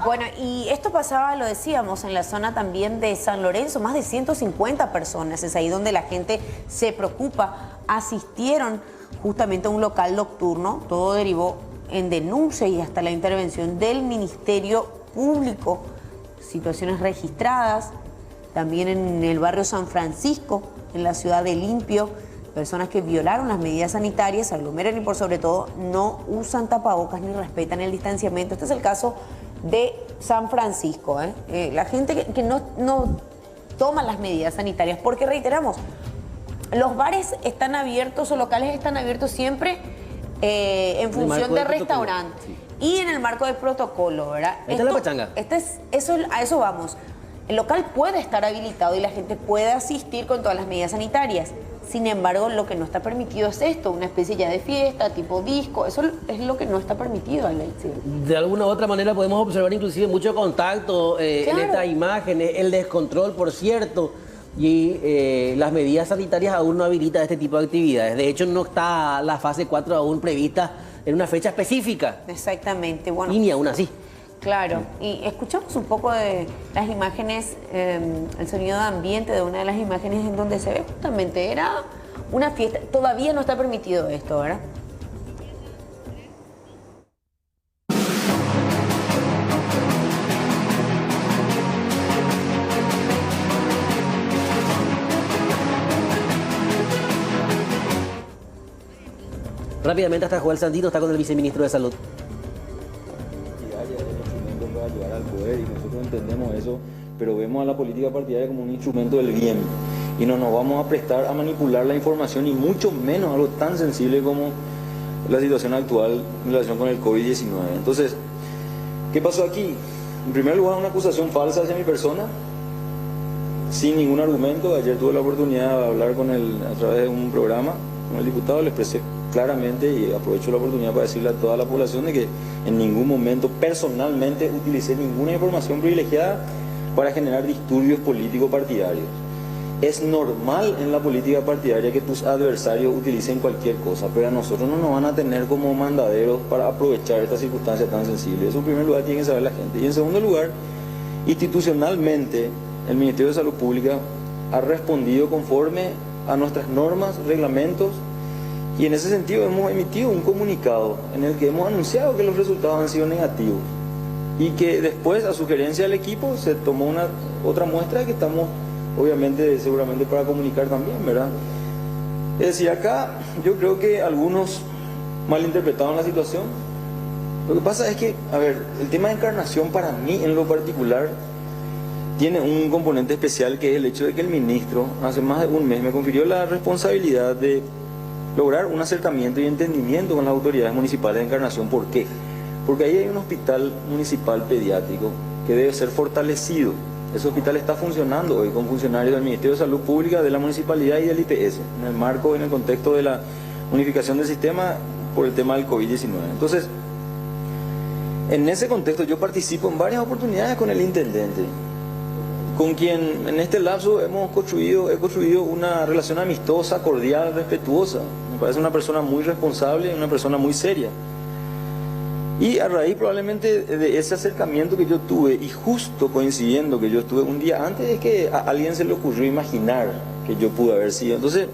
Bueno, y esto pasaba, lo decíamos, en la zona también de San Lorenzo, más de 150 personas, es ahí donde la gente se preocupa, asistieron justamente a un local nocturno, todo derivó en denuncia y hasta la intervención del Ministerio Público. Situaciones registradas también en el barrio San Francisco, en la ciudad de Limpio, personas que violaron las medidas sanitarias, se aglomeran y por sobre todo no usan tapabocas ni respetan el distanciamiento. Este es el caso de San Francisco, la gente que no toma las medidas sanitarias, porque reiteramos, los bares están abiertos o locales están abiertos siempre en función de restaurantes. Sí. Y en el marco del protocolo, ¿verdad? Esta es La Pachanga. A eso vamos. El local puede estar habilitado y la gente puede asistir con todas las medidas sanitarias. Sin embargo, lo que no está permitido es esto, una especie ya de fiesta, tipo disco. Eso es lo que no está permitido, Alexis. De alguna u otra manera podemos observar inclusive mucho contacto en estas imágenes, el descontrol, por cierto. Y las medidas sanitarias aún no habilitan este tipo de actividades. De hecho, no está la fase 4 aún prevista en una fecha específica. Exactamente. Bueno, y ni aún así. Claro. Y escuchamos un poco de las imágenes, el sonido de ambiente de una de las imágenes en donde se ve justamente, era una fiesta. Todavía no está permitido esto, ¿verdad? Rápidamente hasta Joel Sandino está con el viceministro de Salud. Para llegar al poder y nosotros entendemos eso, pero vemos a la política partidaria como un instrumento del bien y no nos vamos a prestar a manipular la información y mucho menos algo tan sensible como la situación actual en relación con el COVID-19. Entonces, ¿qué pasó aquí? En primer lugar, una acusación falsa hacia mi persona, sin ningún argumento. Ayer tuve la oportunidad de hablar con él a través de un programa con el diputado, le expresé claramente y aprovecho la oportunidad para decirle a toda la población de que en ningún momento personalmente utilicé ninguna información privilegiada para generar disturbios políticos partidarios. Es normal en la política partidaria que tus adversarios utilicen cualquier cosa, pero a nosotros no nos van a tener como mandaderos para aprovechar esta circunstancia tan sensible. Eso en primer lugar tiene que saber la gente. Y en segundo lugar, institucionalmente el Ministerio de Salud Pública ha respondido conforme a nuestras normas, reglamentos. Y en ese sentido hemos emitido un comunicado en el que hemos anunciado que los resultados han sido negativos y que después, a sugerencia del equipo, se tomó otra muestra que estamos, obviamente, seguramente para comunicar también, ¿verdad? Es decir, acá yo creo que algunos malinterpretaron la situación. Lo que pasa es que, a ver, el tema de Encarnación para mí en lo particular tiene un componente especial, que es el hecho de que el ministro hace más de un mes me confirió la responsabilidad de lograr un acercamiento y entendimiento con las autoridades municipales de Encarnación. ¿Por qué? Porque ahí hay un hospital municipal pediátrico que debe ser fortalecido. Ese hospital está funcionando hoy con funcionarios del Ministerio de Salud Pública, de la Municipalidad y del IPS, en el marco, en el contexto de la unificación del sistema por el tema del COVID-19. Entonces, en ese contexto yo participo en varias oportunidades con el intendente, con quien en este lapso he construido una relación amistosa, cordial, respetuosa. Me parece una persona muy responsable, una persona muy seria. Y a raíz probablemente de ese acercamiento que yo tuve, y justo coincidiendo que yo estuve un día antes de que a alguien se le ocurrió imaginar que yo pude haber sido. Entonces,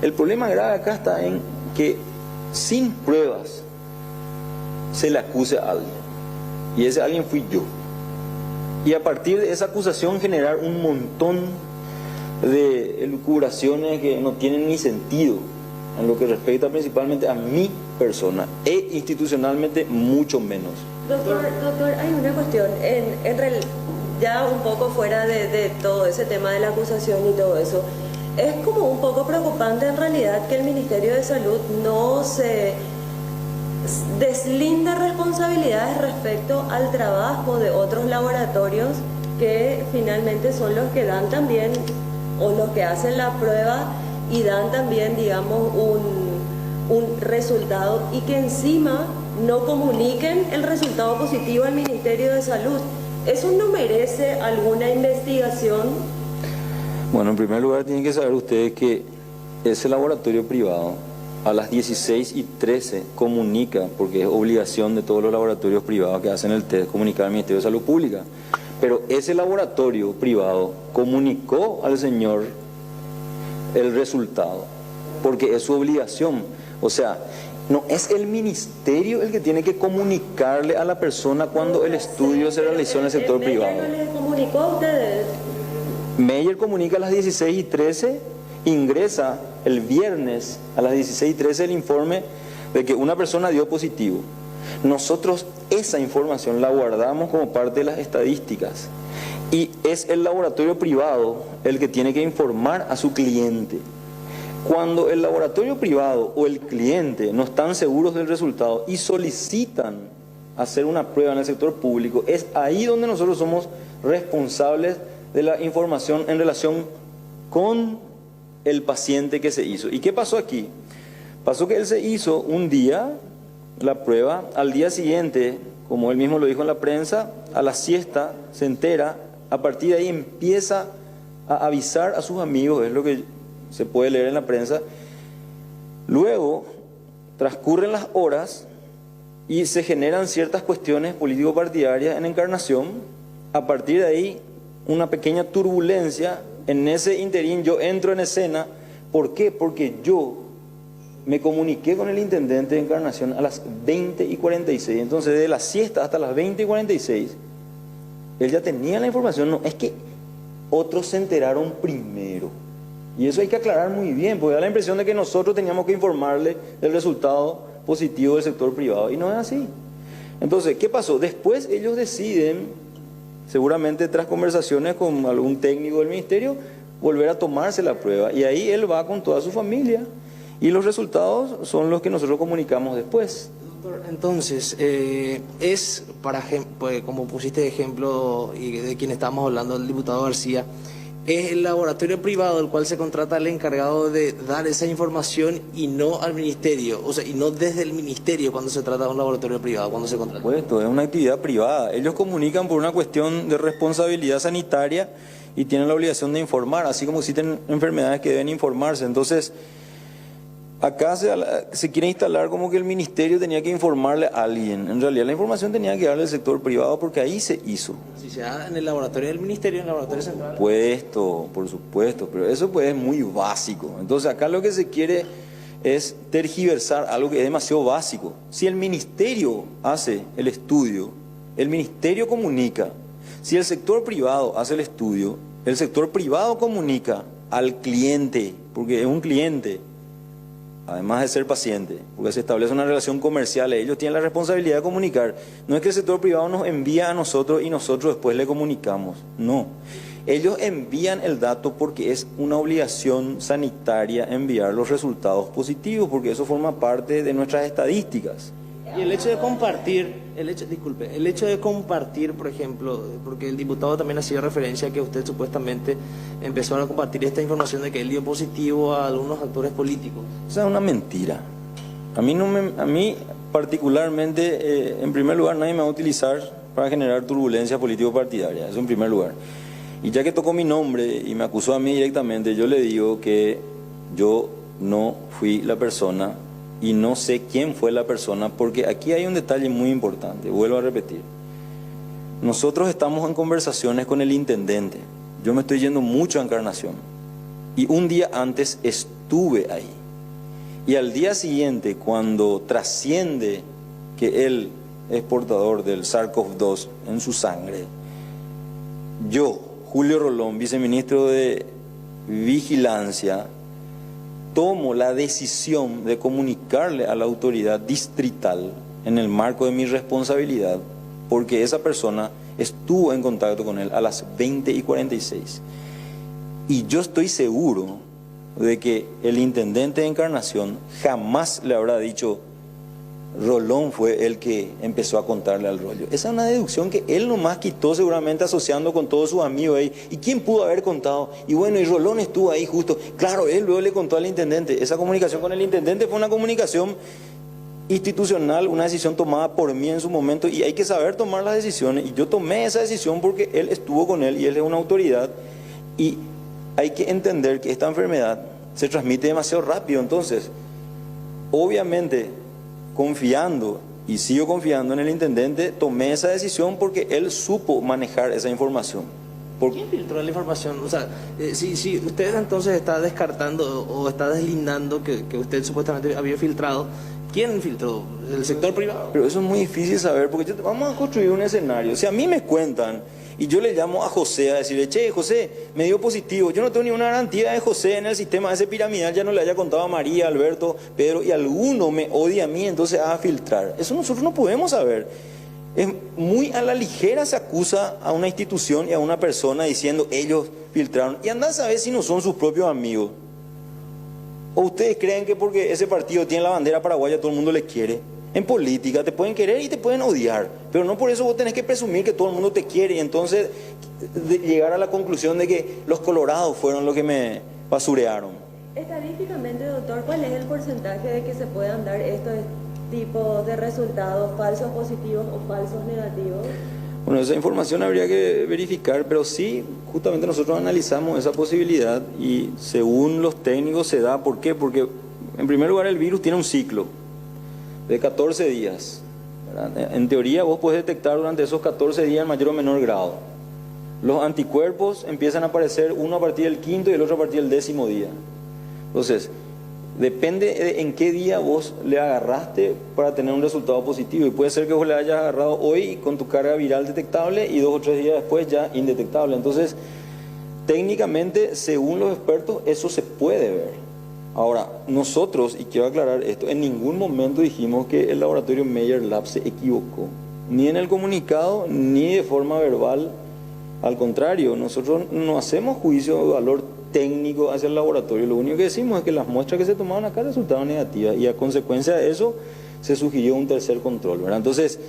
el problema grave acá está en que sin pruebas se le acuse a alguien. Y ese alguien fui yo. Y a partir de esa acusación generar un montón de elucubraciones que no tienen ni sentido en lo que respecta principalmente a mi persona e institucionalmente mucho menos. Doctor, hay una cuestión, ya un poco fuera de todo ese tema de la acusación y todo eso, es como un poco preocupante en realidad que el Ministerio de Salud no se deslinde responsabilidades respecto al trabajo de otros laboratorios que finalmente son los que dan también, o los que hacen la prueba y dan también, digamos, un resultado, y que encima no comuniquen el resultado positivo al Ministerio de Salud. ¿Eso no merece alguna investigación? Bueno, en primer lugar tienen que saber ustedes que ese laboratorio privado a las 16:13 comunica, porque es obligación de todos los laboratorios privados que hacen el test, comunicar al Ministerio de Salud Pública. Pero ese laboratorio privado comunicó al señor el resultado, porque es su obligación. O sea, no es el ministerio el que tiene que comunicarle a la persona cuando el estudio se realizó en el sector privado. ¿Meyer no les comunicó a ustedes? Meyer comunica a las 16:13, ingresa el viernes a las 16:13 el informe de que una persona dio positivo. Nosotros esa información la guardamos como parte de las estadísticas y es el laboratorio privado el que tiene que informar a su cliente. Cuando el laboratorio privado o el cliente no están seguros del resultado y solicitan hacer una prueba en el sector público, es ahí donde nosotros somos responsables de la información en relación con el paciente que se hizo. ¿Y qué pasó aquí? Pasó que él se hizo un día la prueba, al día siguiente, como él mismo lo dijo en la prensa, a la siesta se entera, a partir de ahí empieza a avisar a sus amigos, es lo que se puede leer en la prensa. Luego transcurren las horas y se generan ciertas cuestiones político-partidarias en Encarnación. A partir de ahí, una pequeña turbulencia. En ese interín yo entro en escena. ¿Por qué? Porque yo me comuniqué con el intendente de Encarnación a las 20:46. Entonces, de la siesta hasta las 20:46, él ya tenía la información. No, es que otros se enteraron primero. Y eso hay que aclarar muy bien, porque da la impresión de que nosotros teníamos que informarle del resultado positivo del sector privado. Y no es así. Entonces, ¿qué pasó? Después ellos deciden, seguramente tras conversaciones con algún técnico del ministerio, volver a tomarse la prueba. Y ahí él va con toda su familia. Y los resultados son los que nosotros comunicamos después. Doctor, entonces, pues, como pusiste de ejemplo y de quien estábamos hablando, el diputado García, es el laboratorio privado el cual se contrata al encargado de dar esa información y no al ministerio, o sea, y no desde el ministerio cuando se trata de un laboratorio privado, cuando se contrata. Pues esto es una actividad privada. Ellos comunican por una cuestión de responsabilidad sanitaria y tienen la obligación de informar, así como existen enfermedades que deben informarse. Entonces, acá se quiere instalar como que el ministerio tenía que informarle a alguien. En realidad la información tenía que darle al sector privado porque ahí se hizo. Si se da en el laboratorio del ministerio, en el laboratorio central. Por supuesto, pero eso pues es muy básico. Entonces acá lo que se quiere es tergiversar algo que es demasiado básico. Si el ministerio hace el estudio, el ministerio comunica. Si el sector privado hace el estudio, el sector privado comunica al cliente, porque es un cliente. Además de ser paciente, porque se establece una relación comercial, ellos tienen la responsabilidad de comunicar. No es que el sector privado nos envía a nosotros y nosotros después le comunicamos. No. Ellos envían el dato porque es una obligación sanitaria enviar los resultados positivos, porque eso forma parte de nuestras estadísticas. Y el hecho de compartir, el hecho de compartir, por ejemplo, porque el diputado también hacía referencia a que usted supuestamente empezó a compartir esta información de que él dio positivo a algunos actores políticos. O sea, es una mentira. A mí particularmente, en primer lugar, nadie me va a utilizar para generar turbulencia político-partidaria, eso en primer lugar. Y ya que tocó mi nombre y me acusó a mí directamente, yo le digo que yo no fui la persona y no sé quién fue la persona, porque aquí hay un detalle muy importante, vuelvo a repetir. Nosotros estamos en conversaciones con el intendente, yo me estoy yendo mucho a Encarnación, y un día antes estuve ahí. Y al día siguiente, cuando trasciende que él es portador del SARS-CoV-2 en su sangre, yo, Julio Rolón, viceministro de Vigilancia, tomo la decisión de comunicarle a la autoridad distrital en el marco de mi responsabilidad, porque esa persona estuvo en contacto con él a las 20:46. Y yo estoy seguro de que el intendente de Encarnación jamás le habrá dicho: Rolón fue el que empezó a contarle al rollo. Esa es una deducción que él nomás quitó, seguramente asociando con todos sus amigos ahí. ¿Y quién pudo haber contado? Y bueno, y Rolón estuvo ahí justo. Claro, él luego le contó al intendente. Esa comunicación con el intendente fue una comunicación institucional, una decisión tomada por mí en su momento, y hay que saber tomar las decisiones. Y yo tomé esa decisión porque él estuvo con él y él es una autoridad. Y hay que entender que esta enfermedad se transmite demasiado rápido. Entonces, obviamente, confiando, y sigo confiando en el intendente, tomé esa decisión porque él supo manejar esa información. ¿Quién filtró la información? O sea, si usted entonces está descartando o está deslindando que usted supuestamente había filtrado, ¿quién filtró? ¿El sector privado? Pero eso es muy difícil saber, porque vamos a construir un escenario. Si a mí me cuentan y yo le llamo a José a decirle: che, José, me dio positivo, yo no tengo ninguna garantía de José en el sistema ese piramidal, ya no le haya contado a María, Alberto, Pedro, y alguno me odia a mí, entonces a filtrar. Eso nosotros no podemos saber. Es muy a la ligera se acusa a una institución y a una persona diciendo: ellos filtraron. Y andá a saber si no son sus propios amigos. ¿O ustedes creen que porque ese partido tiene la bandera paraguaya todo el mundo le quiere? En política te pueden querer y te pueden odiar, pero no por eso vos tenés que presumir que todo el mundo te quiere y entonces llegar a la conclusión de que los colorados fueron los que me basurearon. Estadísticamente, doctor, ¿cuál es el porcentaje de que se puedan dar estos tipos de resultados, falsos positivos o falsos negativos? Bueno, esa información habría que verificar, pero sí, justamente nosotros analizamos esa posibilidad y según los técnicos se da. ¿Por qué? Porque en primer lugar el virus tiene un ciclo de 14 días. ¿Verdad? En teoría vos podés detectar durante esos 14 días en mayor o menor grado. Los anticuerpos empiezan a aparecer, uno a partir del 5º y el otro a partir del 10º día. Entonces, depende de en qué día vos le agarraste para tener un resultado positivo. Y puede ser que vos le hayas agarrado hoy con tu carga viral detectable y 2 o 3 días después ya indetectable. Entonces, técnicamente, según los expertos, eso se puede ver. Ahora, nosotros, y quiero aclarar esto, en ningún momento dijimos que el laboratorio Meyer Lab se equivocó. Ni en el comunicado, ni de forma verbal. Al contrario, nosotros no hacemos juicio de valor técnico hacia el laboratorio. Lo único que decimos es que las muestras que se tomaron acá resultaron negativas y a consecuencia de eso se sugirió un tercer control, ¿verdad? Entonces,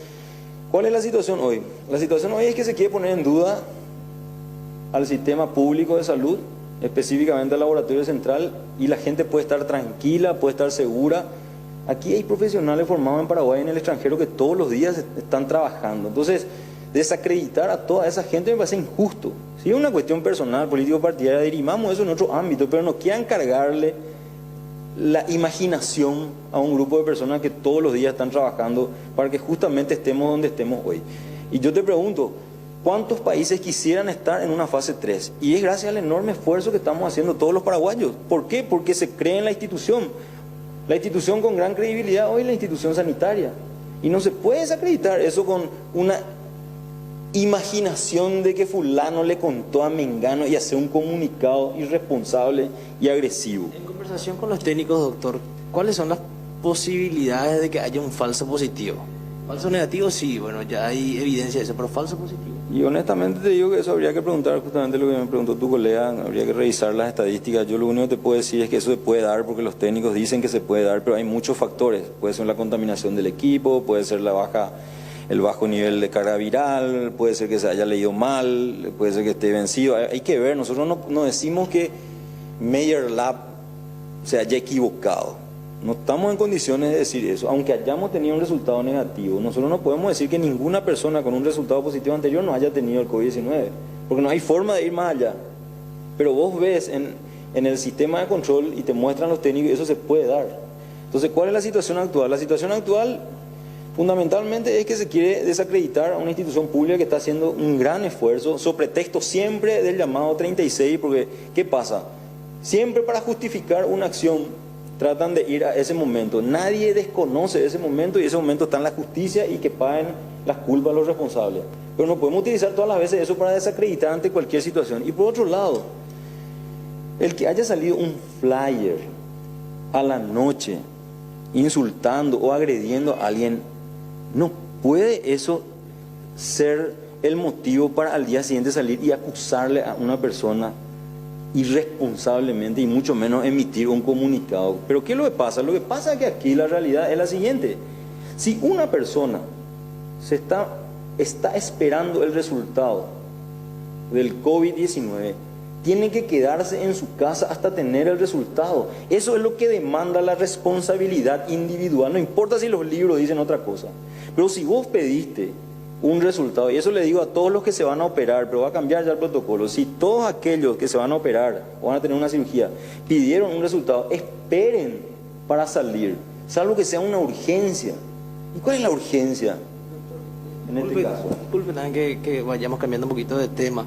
¿cuál es la situación hoy? La situación hoy es que se quiere poner en duda al sistema público de salud, específicamente al laboratorio central, y la gente puede estar tranquila, puede estar segura. Aquí hay profesionales formados en Paraguay y en el extranjero que todos los días están trabajando. Entonces, desacreditar a toda esa gente me parece injusto. Si es una cuestión personal, político-partidaria, dirimamos eso en otro ámbito, pero no quieran cargarle la imaginación a un grupo de personas que todos los días están trabajando para que justamente estemos donde estemos hoy. Y yo te pregunto, ¿cuántos países quisieran estar en una fase 3? Y es gracias al enorme esfuerzo que estamos haciendo todos los paraguayos. ¿Por qué? Porque se cree en la institución. La institución con gran credibilidad hoy es la institución sanitaria. Y no se puede desacreditar eso con una imaginación de que fulano le contó a mengano y hacer un comunicado irresponsable y agresivo. En conversación con los técnicos, doctor, ¿cuáles son las posibilidades de que haya un falso positivo? Falso negativo, sí, bueno, ya hay evidencia de eso, pero falso positivo. Y honestamente te digo que eso habría que preguntar, justamente lo que me preguntó tu colega, habría que revisar las estadísticas. Yo lo único que te puedo decir es que eso se puede dar porque los técnicos dicen que se puede dar, pero hay muchos factores. Puede ser la contaminación del equipo, puede ser el bajo nivel de carga viral, puede ser que se haya leído mal, puede ser que esté vencido. Hay que ver, nosotros no decimos que Meyer Lab se haya equivocado. No estamos en condiciones de decir eso, aunque hayamos tenido un resultado negativo. Nosotros no podemos decir que ninguna persona con un resultado positivo anterior no haya tenido el COVID-19, porque no hay forma de ir más allá. Pero vos ves en el sistema de control y te muestran los técnicos, eso se puede dar. Entonces, ¿cuál es la situación actual? La situación actual fundamentalmente es que se quiere desacreditar a una institución pública que está haciendo un gran esfuerzo, sobre pretexto siempre del llamado 36, porque ¿qué pasa? Siempre para justificar una acción tratan de ir a ese momento. Nadie desconoce ese momento y ese momento está en la justicia y que paguen las culpas a los responsables. Pero no podemos utilizar todas las veces eso para desacreditar ante cualquier situación. Y por otro lado, el que haya salido un flyer a la noche insultando o agrediendo a alguien, no puede eso ser el motivo para al día siguiente salir y acusarle a una persona irresponsablemente y mucho menos emitir un comunicado. Pero ¿qué es lo que pasa? Lo que pasa es que aquí la realidad es la siguiente. Si una persona está esperando el resultado del COVID-19, tiene que quedarse en su casa hasta tener el resultado. Eso es lo que demanda la responsabilidad individual. No importa si los libros dicen otra cosa. Pero si vos pediste un resultado, y eso le digo a todos los que se van a operar, pero va a cambiar ya el protocolo, si todos aquellos que se van a operar o van a tener una cirugía pidieron un resultado, esperen para salir, salvo que sea una urgencia. ¿Y cuál es la urgencia en este caso? Disculpe también que vayamos cambiando un poquito de tema.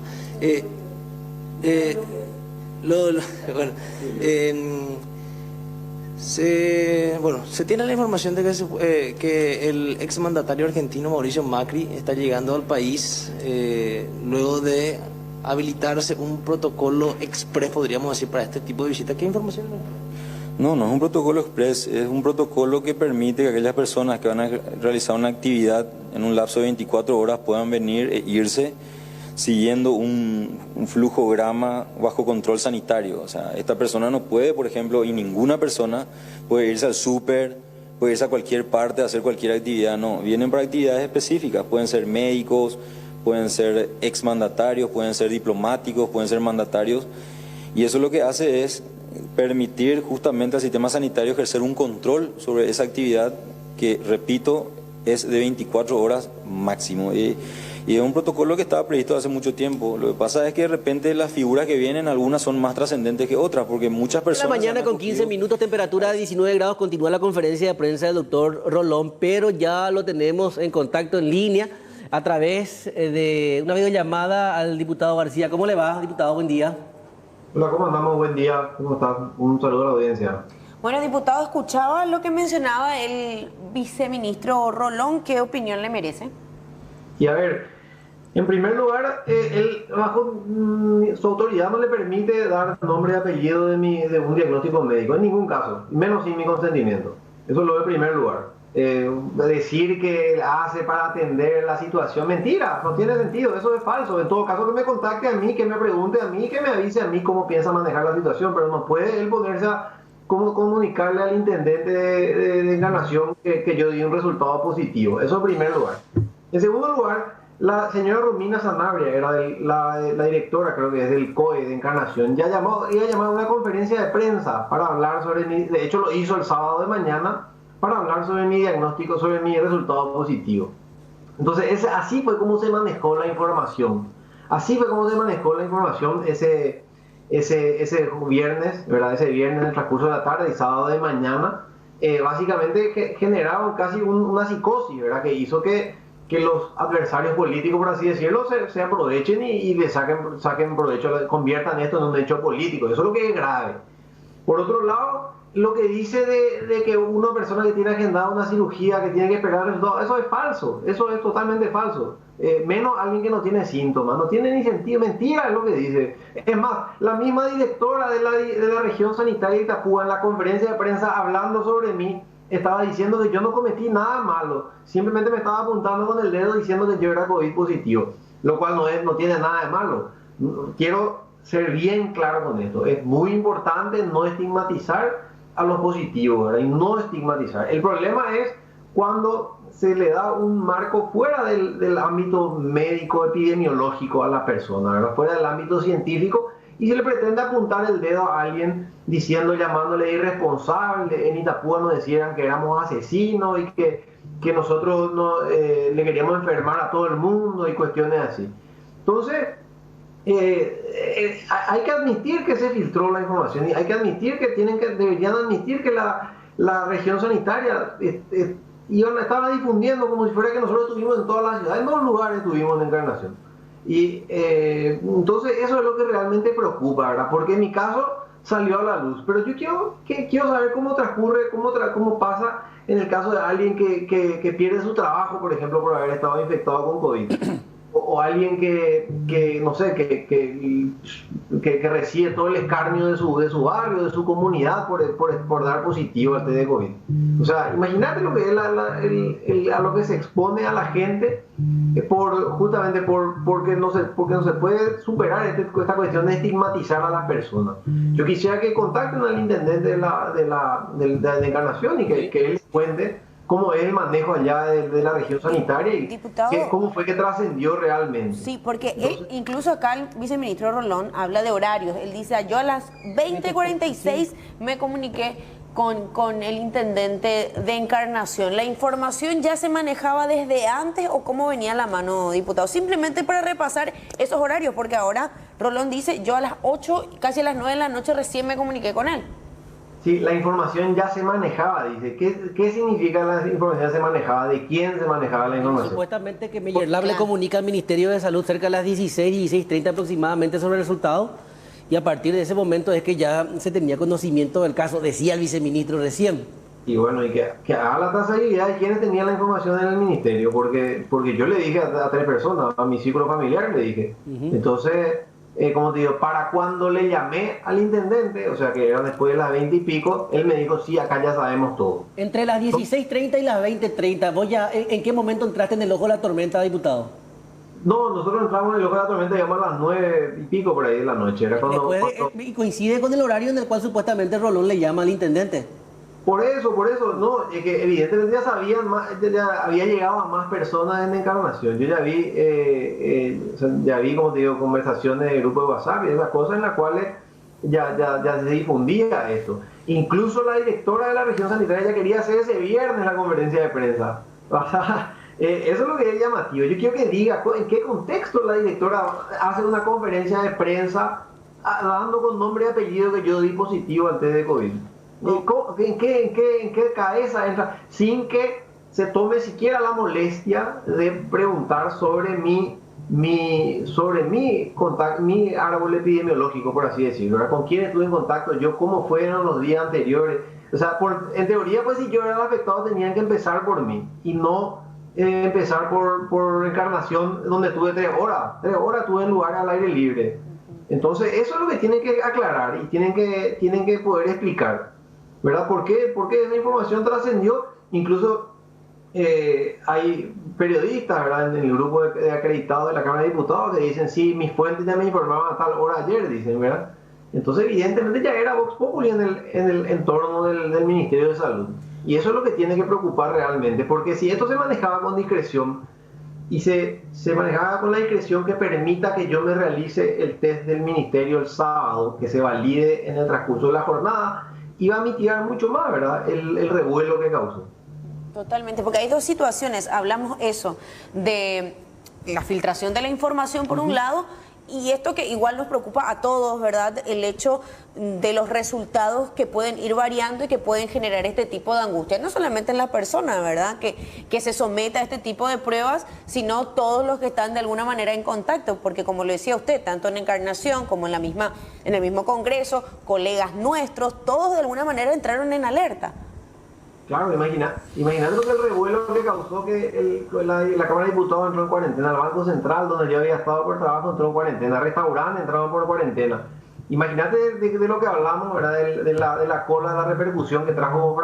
Se tiene la información de que el exmandatario argentino Mauricio Macri está llegando al país luego de habilitarse un protocolo express, podríamos decir, para este tipo de visita. ¿Qué información? No es un protocolo express, es un protocolo que permite que aquellas personas que van a realizar una actividad en un lapso de 24 horas puedan venir e irse siguiendo un flujograma bajo control sanitario. O sea, esta persona no puede, por ejemplo, y ninguna persona puede irse al súper, puede irse a cualquier parte a hacer cualquier actividad. No, vienen para actividades específicas. Pueden ser médicos, pueden ser exmandatarios, pueden ser diplomáticos, pueden ser mandatarios. Y eso lo que hace es permitir justamente al sistema sanitario ejercer un control sobre esa actividad que, repito, es de 24 horas máximo. Y es un protocolo que estaba previsto hace mucho tiempo. Lo que pasa es que de repente las figuras que vienen, algunas son más trascendentes que otras, porque muchas personas... La mañana con 15 minutos, temperatura de 19 grados, continúa la conferencia de prensa del doctor Rolón, pero ya lo tenemos en contacto en línea a través de una videollamada al diputado García. ¿Cómo le va, diputado? Buen día. Hola, ¿cómo andamos? Buen día. ¿Cómo estás? Un saludo a la audiencia. Bueno, diputado, escuchaba lo que mencionaba el viceministro Rolón. ¿Qué opinión le merece? Y a ver, en primer lugar, él bajo su autoridad no le permite dar nombre y apellido de un diagnóstico médico, en ningún caso, menos sin mi consentimiento. Eso lo ve en primer lugar. Decir que él hace para atender la situación, mentira, no tiene sentido, eso es falso. En todo caso, que me contacte a mí, que me pregunte a mí, que me avise a mí cómo piensa manejar la situación, pero no puede él ponerse a comunicarle al intendente de Encarnación que yo di un resultado positivo. Eso en primer lugar. En segundo lugar, la señora Romina Sanabria, era la directora, creo que es del COE de Encarnación, iba a llamar a una conferencia de prensa para hablar sobre de hecho lo hizo el sábado de mañana, para hablar sobre mi diagnóstico, sobre mi resultado positivo. Entonces, así fue como se manejó la información. Así fue como se manejó la información ese viernes, ¿verdad? Ese viernes en el transcurso de la tarde y sábado de mañana, básicamente generaron casi una psicosis, ¿verdad? Que hizo que los adversarios políticos, por así decirlo, se aprovechen y le saquen provecho, conviertan esto en un hecho político. Eso es lo que es grave. Por otro lado, lo que dice de que una persona que tiene agendada una cirugía, que tiene que esperar el resultado, eso es falso, eso es totalmente falso. Menos alguien que no tiene síntomas, no tiene ni sentido, mentira es lo que dice. Es más, la misma directora de la región sanitaria de Itapúa, en la conferencia de prensa hablando sobre mí, estaba diciendo que yo no cometí nada malo, simplemente me estaba apuntando con el dedo diciendo que yo era COVID positivo, lo cual no tiene nada de malo. Quiero ser bien claro con esto, es muy importante no estigmatizar a los positivos, ¿verdad? Y no estigmatizar. El problema es cuando se le da un marco fuera del ámbito médico epidemiológico a la persona, ¿verdad? Fuera del ámbito científico, y se le pretende apuntar el dedo a alguien llamándole irresponsable. En Itapúa nos decían que éramos asesinos y que nosotros le queríamos enfermar a todo el mundo y cuestiones así. Entonces, hay que admitir que se filtró la información y hay que admitir que deberían admitir que la región sanitaria estaba difundiendo como si fuera que nosotros estuvimos en todas las ciudades, en 2 lugares estuvimos en Encarnación. Y entonces eso es lo que realmente preocupa, ¿verdad? Porque en mi caso salió a la luz. Pero yo quiero saber cómo transcurre, cómo pasa en el caso de alguien que pierde su trabajo, por ejemplo, por haber estado infectado con COVID. O alguien que no sé, que recibe todo el escarnio de su barrio, de su comunidad por dar positivo al test de COVID. O sea, imagínate lo que es a lo que se expone a la gente justamente porque no se puede superar esta cuestión de estigmatizar a las personas. Yo quisiera que contacten al intendente de la Encarnación y que él cuente cómo es el manejo allá de la región sanitaria y cómo fue que trascendió realmente. Sí, porque él, incluso acá el viceministro Rolón habla de horarios. Él dice, yo a las 20:46 me comuniqué con el intendente de Encarnación. ¿La información ya se manejaba desde antes o cómo venía a la mano, diputado? Simplemente para repasar esos horarios, porque ahora Rolón dice, yo a las 8, casi a las 9 de la noche recién me comuniqué con él. Sí, la información ya se manejaba, dice. ¿Qué significa la información ya se manejaba? ¿De quién se manejaba la información? Supuestamente que Meyer Lab le comunica al Ministerio de Salud cerca de las 16:30 aproximadamente sobre el resultado, y a partir de ese momento es que ya se tenía conocimiento del caso, decía el viceministro recién. Y bueno, y que haga la trazabilidad de quiénes tenían la información en el ministerio, porque yo le dije a 3 personas, a mi círculo familiar le dije. Entonces, como te digo, para cuando le llamé al intendente, o sea que era después de las 20 y pico, él me dijo, sí, acá ya sabemos todo. Entre las 16:30 y las 20:30, ¿vos ya en qué momento entraste en el ojo de la tormenta, diputado? No, nosotros entramos en el ojo de la tormenta, digamos, a las 9 y pico por ahí de la noche. Era y coincide con el horario en el cual supuestamente Rolón le llama al intendente. Por eso, no, es que evidentemente ya sabían más, ya había llegado a más personas en Encarnación. Yo ya vi, como te digo, conversaciones de grupo de WhatsApp y esas cosas en las cuales ya se difundía esto. Incluso la directora de la región sanitaria ya quería hacer ese viernes la conferencia de prensa. Eso es lo que es llamativo. Yo quiero que diga en qué contexto la directora hace una conferencia de prensa dando con nombre y apellido que yo di positivo al test de COVID. ¿En qué cabeza entra? Sin que se tome siquiera la molestia de preguntar sobre mi árbol epidemiológico, por así decirlo, ¿verdad? Con quién estuve en contacto yo, cómo fueron los días anteriores. O sea, en teoría, pues si yo era el afectado, tenían que empezar por mí y no empezar por Encarnación, donde tuve 3 horas. 3 horas tuve en lugar al aire libre. Entonces, eso es lo que tienen que aclarar y tienen que poder explicar, ¿verdad? ¿Por qué esa información trascendió? Incluso hay periodistas, ¿verdad?, en el grupo de acreditados de la Cámara de Diputados que dicen, sí, mis fuentes ya me informaban a tal hora ayer, dicen, ¿verdad? Entonces, evidentemente ya era Vox Populi en el entorno del Ministerio de Salud. Y eso es lo que tiene que preocupar realmente, porque si esto se manejaba con discreción y se manejaba con la discreción que permita que yo me realice el test del Ministerio el sábado, que se valide en el transcurso de la jornada, iba a mitigar mucho más, ¿verdad?, el revuelo que causó. Totalmente, porque hay 2 situaciones. Hablamos eso de la filtración de la información por un lado, y esto que igual nos preocupa a todos, ¿verdad? El hecho de los resultados que pueden ir variando y que pueden generar este tipo de angustia. No solamente en la persona, ¿verdad?, que se someta a este tipo de pruebas, sino todos los que están de alguna manera en contacto. Porque como lo decía usted, tanto en Encarnación como en el mismo Congreso, colegas nuestros, todos de alguna manera entraron en alerta. Claro, imagínate lo que el revuelo que causó que la Cámara de Diputados entró en cuarentena, el Banco Central, donde yo había estado por trabajo, entró en cuarentena, restaurantes entraron por cuarentena. Imagínate de lo que hablamos, ¿verdad?, de la cola, la repercusión que trajo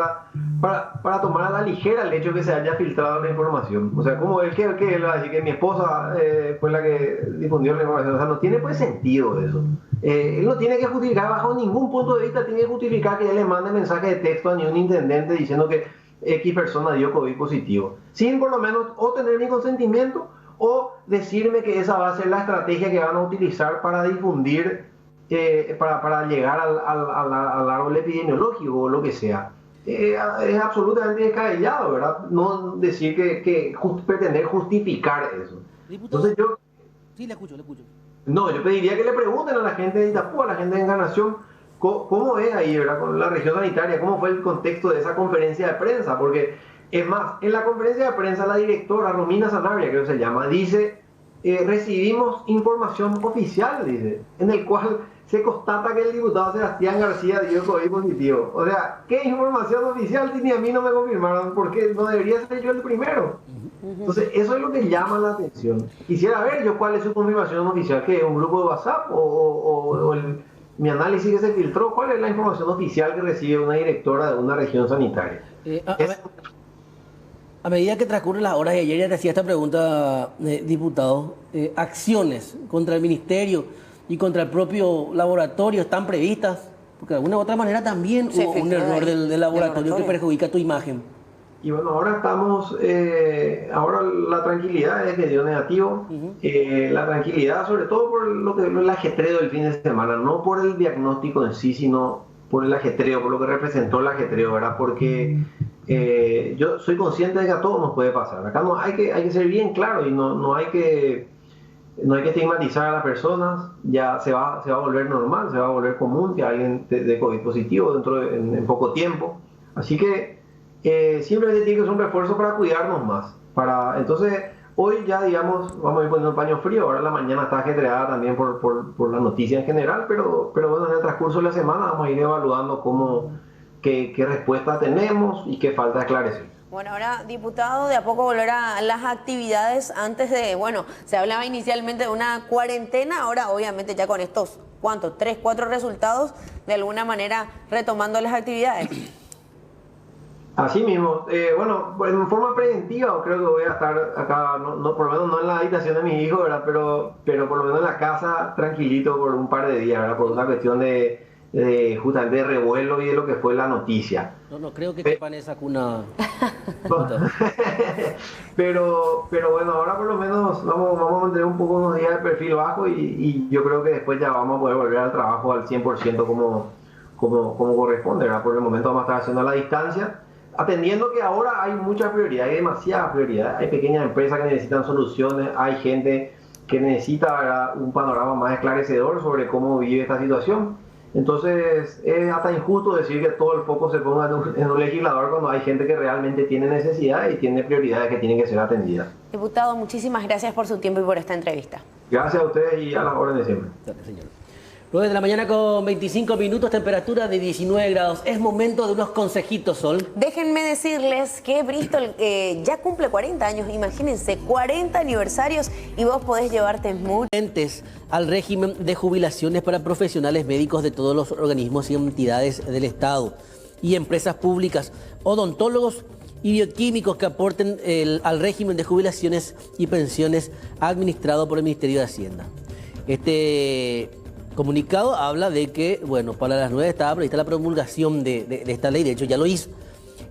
para tomar a la ligera el hecho que se haya filtrado la información. O sea, como él que él va a decir que mi esposa fue la que difundió la información. O sea, no tiene pues sentido eso. Él no tiene que justificar bajo ningún punto de vista, tiene que justificar que él le mande mensaje de texto a ni un intendente diciendo que X persona dio COVID positivo, sin por lo menos o tener mi consentimiento o decirme que esa va a ser la estrategia que van a utilizar para difundir, para llegar al árbol epidemiológico o lo que sea. Es absolutamente descabellado, ¿verdad?, no decir pretender justificar eso. Entonces yo... Sí, le escucho. No, yo pediría que le pregunten a la gente de Itapúa, a la gente de Encarnación, cómo es ahí, ¿verdad?, con la región sanitaria, cómo fue el contexto de esa conferencia de prensa, porque es más, en la conferencia de prensa la directora Romina Sanabria, creo que se llama, dice recibimos información oficial, dice, en el cual se constata que el diputado Sebastián García dio COVID positivo. O sea, ¿qué información oficial si ni a mí no me confirmaron? Porque no debería ser yo el primero. Entonces, eso es lo que llama la atención. Quisiera ver yo cuál es su confirmación oficial, que es un grupo de WhatsApp o mi análisis que se filtró, cuál es la información oficial que recibe una directora de una región sanitaria. A medida que transcurren las horas, y ayer ya te hacía esta pregunta, diputado, acciones contra el ministerio y contra el propio laboratorio están previstas, porque de alguna u otra manera también hubo un error del laboratorio que perjudica tu imagen. Y bueno, ahora estamos, ahora la tranquilidad es que dio negativo, la tranquilidad sobre todo por lo que el ajetreo del fin de semana, no por el diagnóstico en sí, sino por el ajetreo, por lo que representó el ajetreo, ¿verdad? Porque yo soy consciente de que a todos nos puede pasar. Acá no hay que ser bien claro y no hay que estigmatizar a las personas. Ya se va a volver normal, se va a volver común que alguien de COVID positivo en poco tiempo. Así que simplemente tiene que ser un refuerzo para cuidarnos más. Entonces, hoy ya, digamos, vamos a ir poniendo un paño frío. Ahora la mañana está ajetreada también por la noticia en general, pero bueno, en el transcurso de la semana vamos a ir evaluando qué respuesta tenemos y qué falta esclarecer. Bueno, ahora, diputado, de a poco volver a las actividades antes de, bueno, se hablaba inicialmente de una cuarentena, ahora obviamente ya con estos, ¿cuántos? 3, 4 resultados, de alguna manera retomando las actividades. Así mismo, bueno, en forma preventiva creo que voy a estar acá, por lo menos no en la habitación de mi hijo, ¿verdad? Pero por lo menos en la casa tranquilito por un par de días, ¿verdad? Por una cuestión de justamente de revuelo y de lo que fue la noticia. No creo que quepan esa cuna. pero bueno, ahora por lo menos vamos a mantener un poco unos días de perfil bajo y yo creo que después ya vamos a poder volver al trabajo al 100% como corresponde, ¿verdad? Por el momento vamos a estar haciendo a la distancia, atendiendo que ahora hay mucha prioridad, hay demasiada prioridad, hay pequeñas empresas que necesitan soluciones, hay gente que necesita, ¿verdad?, un panorama más esclarecedor sobre cómo vive esta situación. Entonces es hasta injusto decir que todo el foco se ponga en un legislador cuando hay gente que realmente tiene necesidad y tiene prioridades que tienen que ser atendidas. Diputado, muchísimas gracias por su tiempo y por esta entrevista. Gracias a ustedes y a las órdenes siempre. Gracias, señor. 9 de la mañana con 25 minutos, temperatura de 19 grados. Es momento de unos consejitos, Sol. Déjenme decirles que Bristol ya cumple 40 años, imagínense, 40 aniversarios y vos podés llevarte mucho. Al régimen de jubilaciones para profesionales médicos de todos los organismos y entidades del Estado y empresas públicas, odontólogos y bioquímicos que aporten al régimen de jubilaciones y pensiones administrado por el Ministerio de Hacienda. Este comunicado habla de que, bueno, para las 9 estaba prevista la promulgación de esta ley, de hecho ya lo hizo.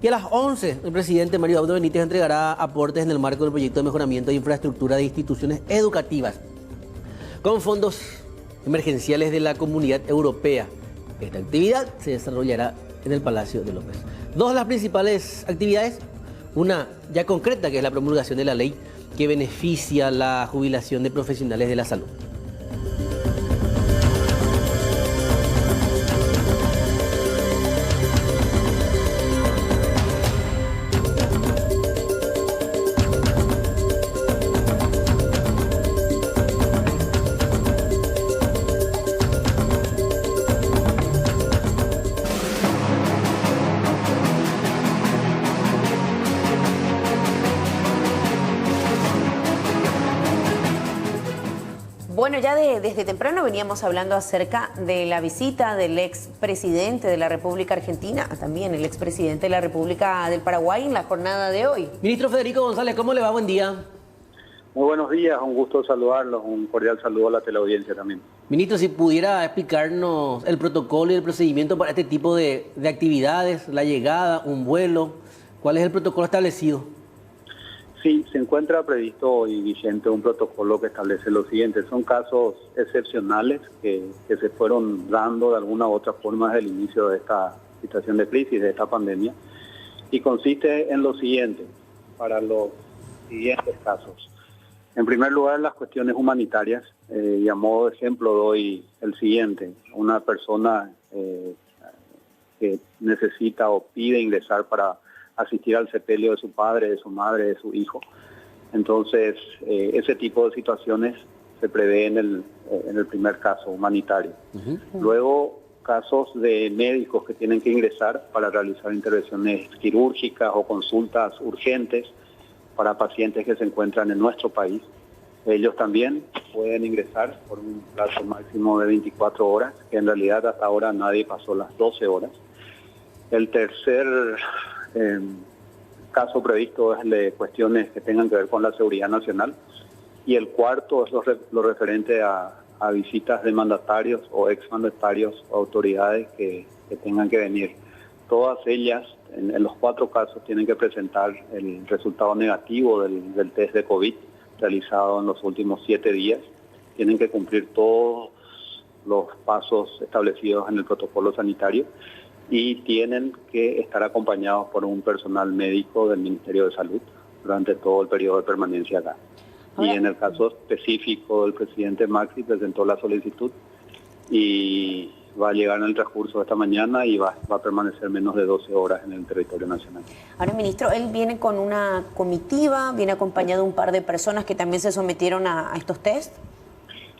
Y a las 11 el presidente Mario Abdo Benítez entregará aportes en el marco del proyecto de mejoramiento de infraestructura de instituciones educativas con fondos emergenciales de la Comunidad Europea. Esta actividad se desarrollará en el Palacio de López. Dos de las principales actividades, una ya concreta, que es la promulgación de la ley que beneficia la jubilación de profesionales de la salud. Bueno, ya desde temprano veníamos hablando acerca de la visita del expresidente de la República Argentina, también el expresidente de la República del Paraguay en la jornada de hoy. Ministro Federico González, ¿cómo le va? Buen día. Muy buenos días, un gusto saludarlos, un cordial saludo a la teleaudiencia también. Ministro, si pudiera explicarnos el protocolo y el procedimiento para este tipo de actividades, la llegada, un vuelo, ¿cuál es el protocolo establecido? Sí, se encuentra previsto y vigente un protocolo que establece lo siguiente. Son casos excepcionales que se fueron dando de alguna u otra forma desde el inicio de esta situación de crisis, de esta pandemia, y consiste en lo siguiente, para los siguientes casos. En primer lugar, las cuestiones humanitarias, y a modo de ejemplo doy el siguiente. Una persona que necesita o pide ingresar para asistir al sepelio de su padre, de su madre, de su hijo. Entonces, ese tipo de situaciones se prevé en el primer caso humanitario. Luego, casos de médicos que tienen que ingresar para realizar intervenciones quirúrgicas o consultas urgentes para pacientes que se encuentran en nuestro país. Ellos también pueden ingresar por un plazo máximo de 24 horas, que en realidad hasta ahora nadie pasó las 12 horas. El tercer caso previsto es el de cuestiones que tengan que ver con la seguridad nacional. Y el cuarto es lo referente a visitas de mandatarios o exmandatarios o autoridades que tengan que venir. Todas ellas, en los 4 casos, tienen que presentar el resultado negativo del test de COVID realizado en los últimos 7 días. Tienen que cumplir todos los pasos establecidos en el protocolo sanitario y tienen que estar acompañados por un personal médico del Ministerio de Salud durante todo el periodo de permanencia acá. Y en el caso específico, el presidente Macri presentó la solicitud y va a llegar en el transcurso de esta mañana y va a permanecer menos de 12 horas en el territorio nacional. Ahora, ministro, él viene con una comitiva, viene acompañado de un par de personas que también se sometieron a estos test.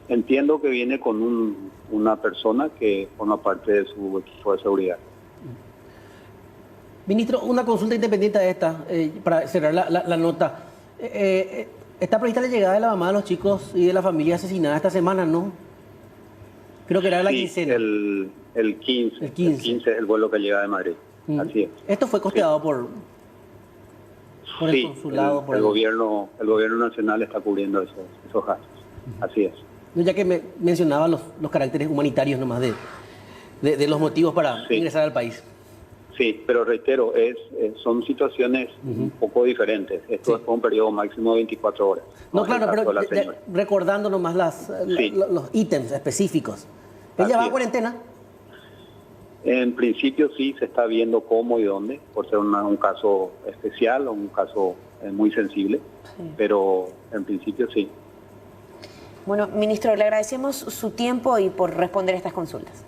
Entiendo que viene con una persona que forma parte de su equipo de seguridad. Ministro, una consulta independiente de esta, para cerrar la nota. Está prevista la llegada de la mamá de los chicos y de la familia asesinada esta semana, ¿no? Creo que era la quincena. El 15. El 15 es el vuelo que llega de Madrid. Así es. ¿Esto fue costeado por el consulado? El gobierno nacional está cubriendo esos gastos. Así es. Ya que mencionaba los caracteres humanitarios nomás de los motivos para ingresar al país. Sí, pero reitero, son situaciones un poco diferentes. Esto es por un periodo máximo de 24 horas. No, claro, pero recordando nomás los ítems específicos. ¿Ella va a cuarentena? En principio sí, se está viendo cómo y dónde, por ser un caso especial o un caso muy sensible, pero en principio sí. Bueno, ministro, le agradecemos su tiempo y por responder estas consultas.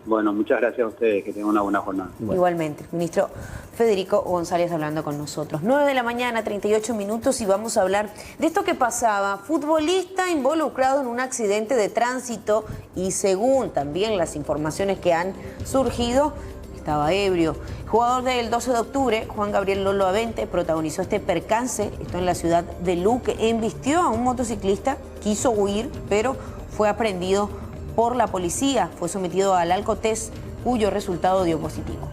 Bueno, muchas gracias a ustedes, que tengan una buena jornada. Igualmente, ministro Federico González hablando con nosotros. 9 de la mañana, 38 minutos, y vamos a hablar de esto que pasaba. Futbolista involucrado en un accidente de tránsito y según también las informaciones que han surgido, estaba ebrio. Jugador del 12 de octubre, Juan Gabriel Lolo Avente, protagonizó este percance, esto en la ciudad de Luque. Embistió a un motociclista, quiso huir, pero fue aprehendido por la policía. Fue sometido al alcotest, cuyo resultado dio positivo.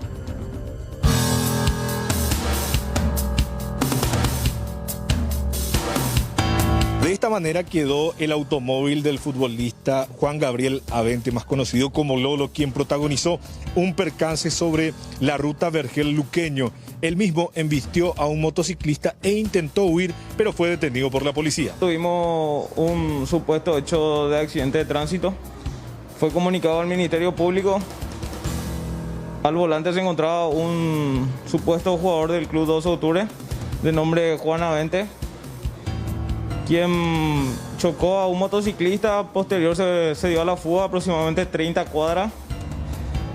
De esta manera quedó el automóvil del futbolista Juan Gabriel Avente, más conocido como Lolo, quien protagonizó un percance sobre la ruta Vergel-Luqueño. Él mismo embistió a un motociclista e intentó huir, pero fue detenido por la policía. Tuvimos un supuesto hecho de accidente de tránsito. Fue comunicado al Ministerio Público. Al volante se encontraba un supuesto jugador del Club 12 de Octubre, de nombre Juan Avente, quien chocó a un motociclista. Posterior se dio a la fuga aproximadamente 30 cuadras.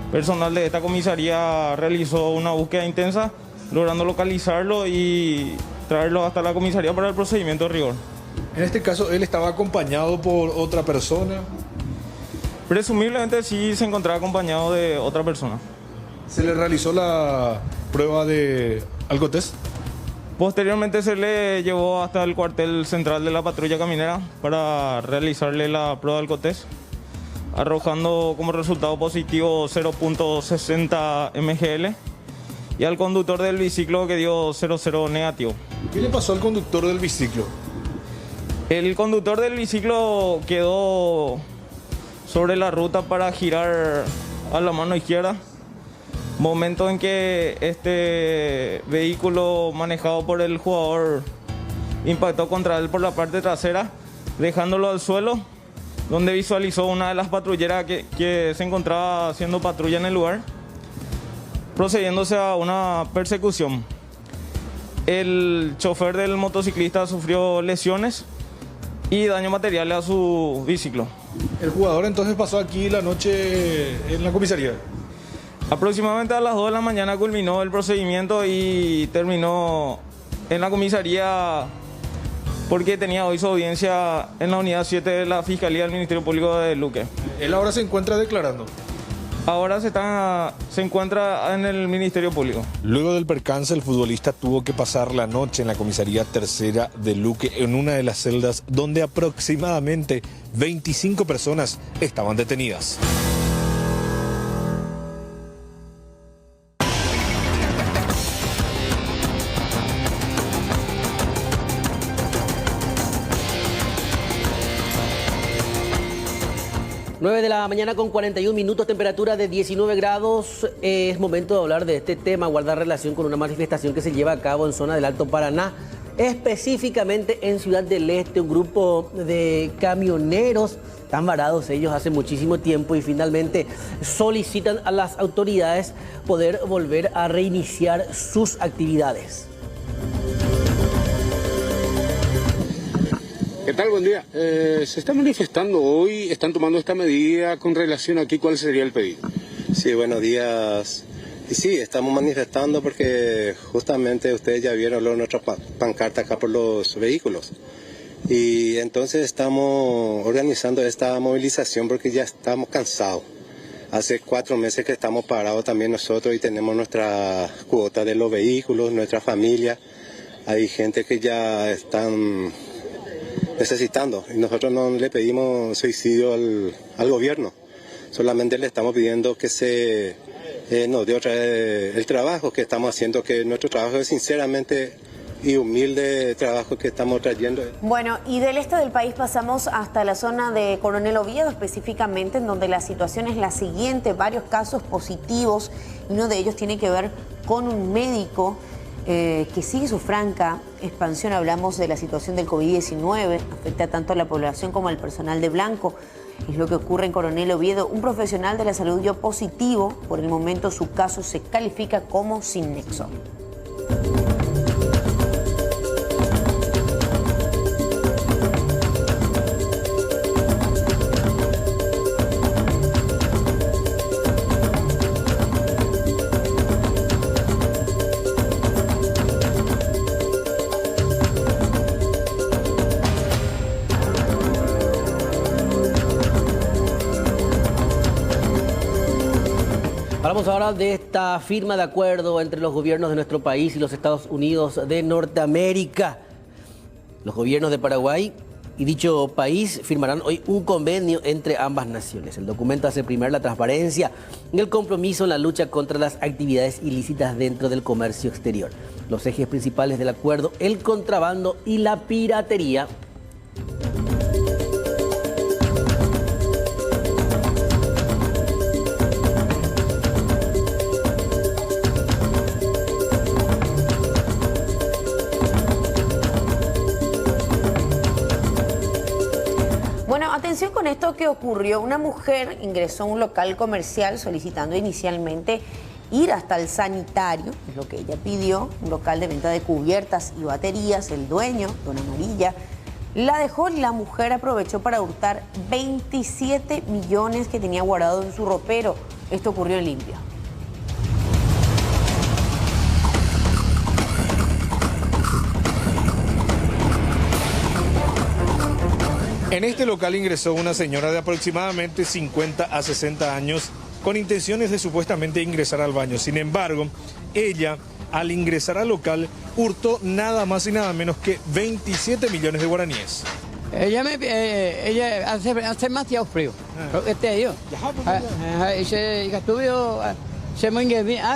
Personal de esta comisaría realizó una búsqueda intensa, logrando localizarlo y traerlo hasta la comisaría para el procedimiento de rigor. En este caso, ¿él estaba acompañado por otra persona? Presumiblemente sí se encontraba acompañado de otra persona. ¿Se le realizó la prueba de alcotest? Posteriormente se le llevó hasta el cuartel central de la patrulla caminera para realizarle la prueba de alcotest, arrojando como resultado positivo 0.60 mgl, y al conductor del biciclo que dio 0,0 negativo. ¿Qué le pasó al conductor del biciclo? El conductor del biciclo quedó sobre la ruta para girar a la mano izquierda, momento en que este vehículo manejado por el jugador impactó contra él por la parte trasera, dejándolo al suelo, donde visualizó una de las patrulleras que se encontraba haciendo patrulla en el lugar, procediéndose a una persecución. El chofer del motociclista sufrió lesiones y daño material a su biciclo. ¿El jugador entonces pasó aquí la noche en la comisaría? Aproximadamente a las 2 de la mañana culminó el procedimiento y terminó en la comisaría porque tenía hoy su audiencia en la unidad 7 de la Fiscalía del Ministerio Público de Luque. Él ahora se encuentra declarando. Ahora se encuentra en el Ministerio Público. Luego del percance, el futbolista tuvo que pasar la noche en la comisaría tercera de Luque, en una de las celdas donde aproximadamente 25 personas estaban detenidas. De la mañana con 41 minutos, temperatura de 19 grados. Es momento de hablar de este tema, guardar relación con una manifestación que se lleva a cabo en zona del Alto Paraná, específicamente en Ciudad del Este. Un grupo de camioneros están varados ellos hace muchísimo tiempo y finalmente solicitan a las autoridades poder volver a reiniciar sus actividades. ¿Qué tal? Buen día. Se está manifestando hoy, están tomando esta medida con relación aquí, ¿cuál sería el pedido? Sí, buenos días. Y sí, estamos manifestando porque justamente ustedes ya vieron nuestra pancarta acá por los vehículos. Y entonces estamos organizando esta movilización porque ya estamos cansados. Hace 4 meses que estamos parados también nosotros y tenemos nuestra cuota de los vehículos, nuestra familia. Hay gente que ya están necesitando y nosotros no le pedimos suicidio al gobierno, solamente le estamos pidiendo que se nos dé otra vez el trabajo que estamos haciendo, que nuestro trabajo es sinceramente y humilde trabajo que estamos trayendo. Bueno, y del este del país pasamos hasta la zona de Coronel Oviedo específicamente, en donde la situación es la siguiente, varios casos positivos, y uno de ellos tiene que ver con un médico que sigue su franca expansión. Hablamos de la situación del COVID-19, afecta tanto a la población como al personal de blanco. Es lo que ocurre en Coronel Oviedo. Un profesional de la salud dio positivo. Por el momento su caso se califica como sin nexo. Hablamos ahora de esta firma de acuerdo entre los gobiernos de nuestro país y los Estados Unidos de Norteamérica. Los gobiernos de Paraguay y dicho país firmarán hoy un convenio entre ambas naciones. El documento hace primero la transparencia y el compromiso en la lucha contra las actividades ilícitas dentro del comercio exterior. Los ejes principales del acuerdo: el contrabando y la piratería. Atención con esto que ocurrió. Una mujer ingresó a un local comercial solicitando inicialmente ir hasta el sanitario, es lo que ella pidió, un local de venta de cubiertas y baterías. El dueño, Don Amarilla, la dejó y la mujer aprovechó para hurtar 27 millones que tenía guardado en su ropero. Esto ocurrió en Limpia. En este local ingresó una señora de aproximadamente 50 a 60 años con intenciones de supuestamente ingresar al baño. Sin embargo, ella, al ingresar al local, hurtó nada más y nada menos que 27 millones de guaraníes. Ella hace demasiado frío. Yo.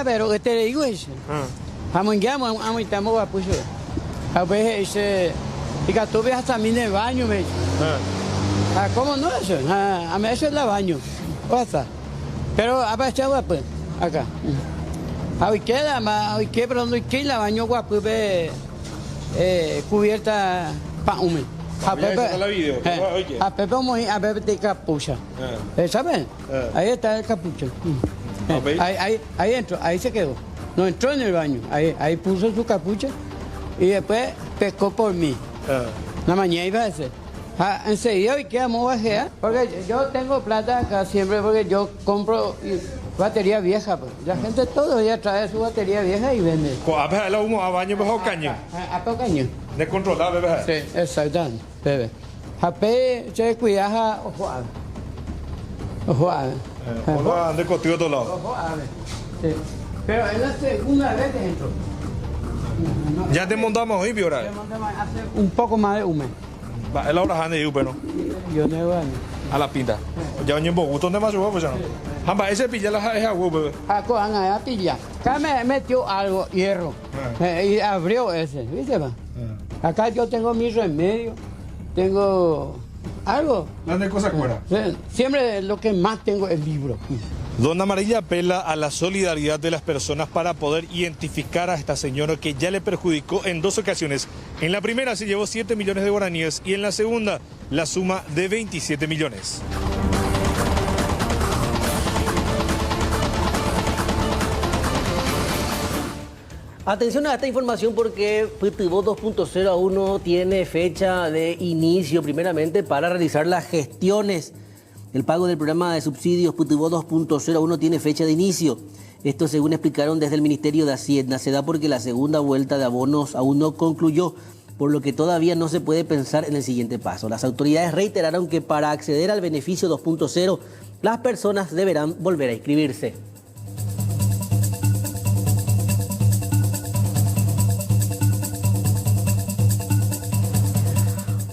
Pero le digo eso. Y que tú veas también en el baño, me dice. ¿Cómo no eso? A mí eso es el baño. Pasa. Pero aparece guapo, acá. Hoy queda, pero no hay la baño guapo, cubierta para húmedo. A Pepe de capucha. ¿Sabes? Ahí está el capucha. Ahí entró, ahí se quedó. No entró en el baño, ahí puso su capucha y después pescó por mí. La mañana iba a hacer. Enseguida hoy quedamos bajear, porque yo tengo plata acá siempre, porque yo compro batería vieja, pues. La gente todo el día trae su batería vieja y vende. A veces la humo a baño bajo caño. A caño. De controlar, bebé. Sí, exactamente, bebé. Japé, se cuidaja, ojo ave. Ojo ave. Ojo ave, de cotido todo lado. Ojo ave. Sí. Pero es la segunda vez que entro. Ya te montamos hoy, Biora. Hace un poco más de un mes. Va, es la hora de ir, pero. Yo no voy a la pinta. Ya venía un poco, ¿dónde más yo pues ya no? Hamba, ese pilla la es agua, bebé. A pilla. Acá me metió algo, hierro. Y abrió ese, ¿viste? Acá yo tengo mi remedio, tengo algo. ¿Dónde cosas fuera? Siempre lo que más tengo es libro. Dona Amarilla apela a la solidaridad de las personas para poder identificar a esta señora que ya le perjudicó en 2 ocasiones. En la primera se llevó 7 millones de guaraníes y en la segunda la suma de 27 millones. Atención a esta información porque PTVO 2.0 aún no tiene fecha de inicio, primeramente para realizar las gestiones. El pago del programa de subsidios PTVO 2.0 aún no tiene fecha de inicio. Esto, según explicaron desde el Ministerio de Hacienda, se da porque la segunda vuelta de abonos aún no concluyó, por lo que todavía no se puede pensar en el siguiente paso. Las autoridades reiteraron que para acceder al beneficio 2.0, las personas deberán volver a inscribirse.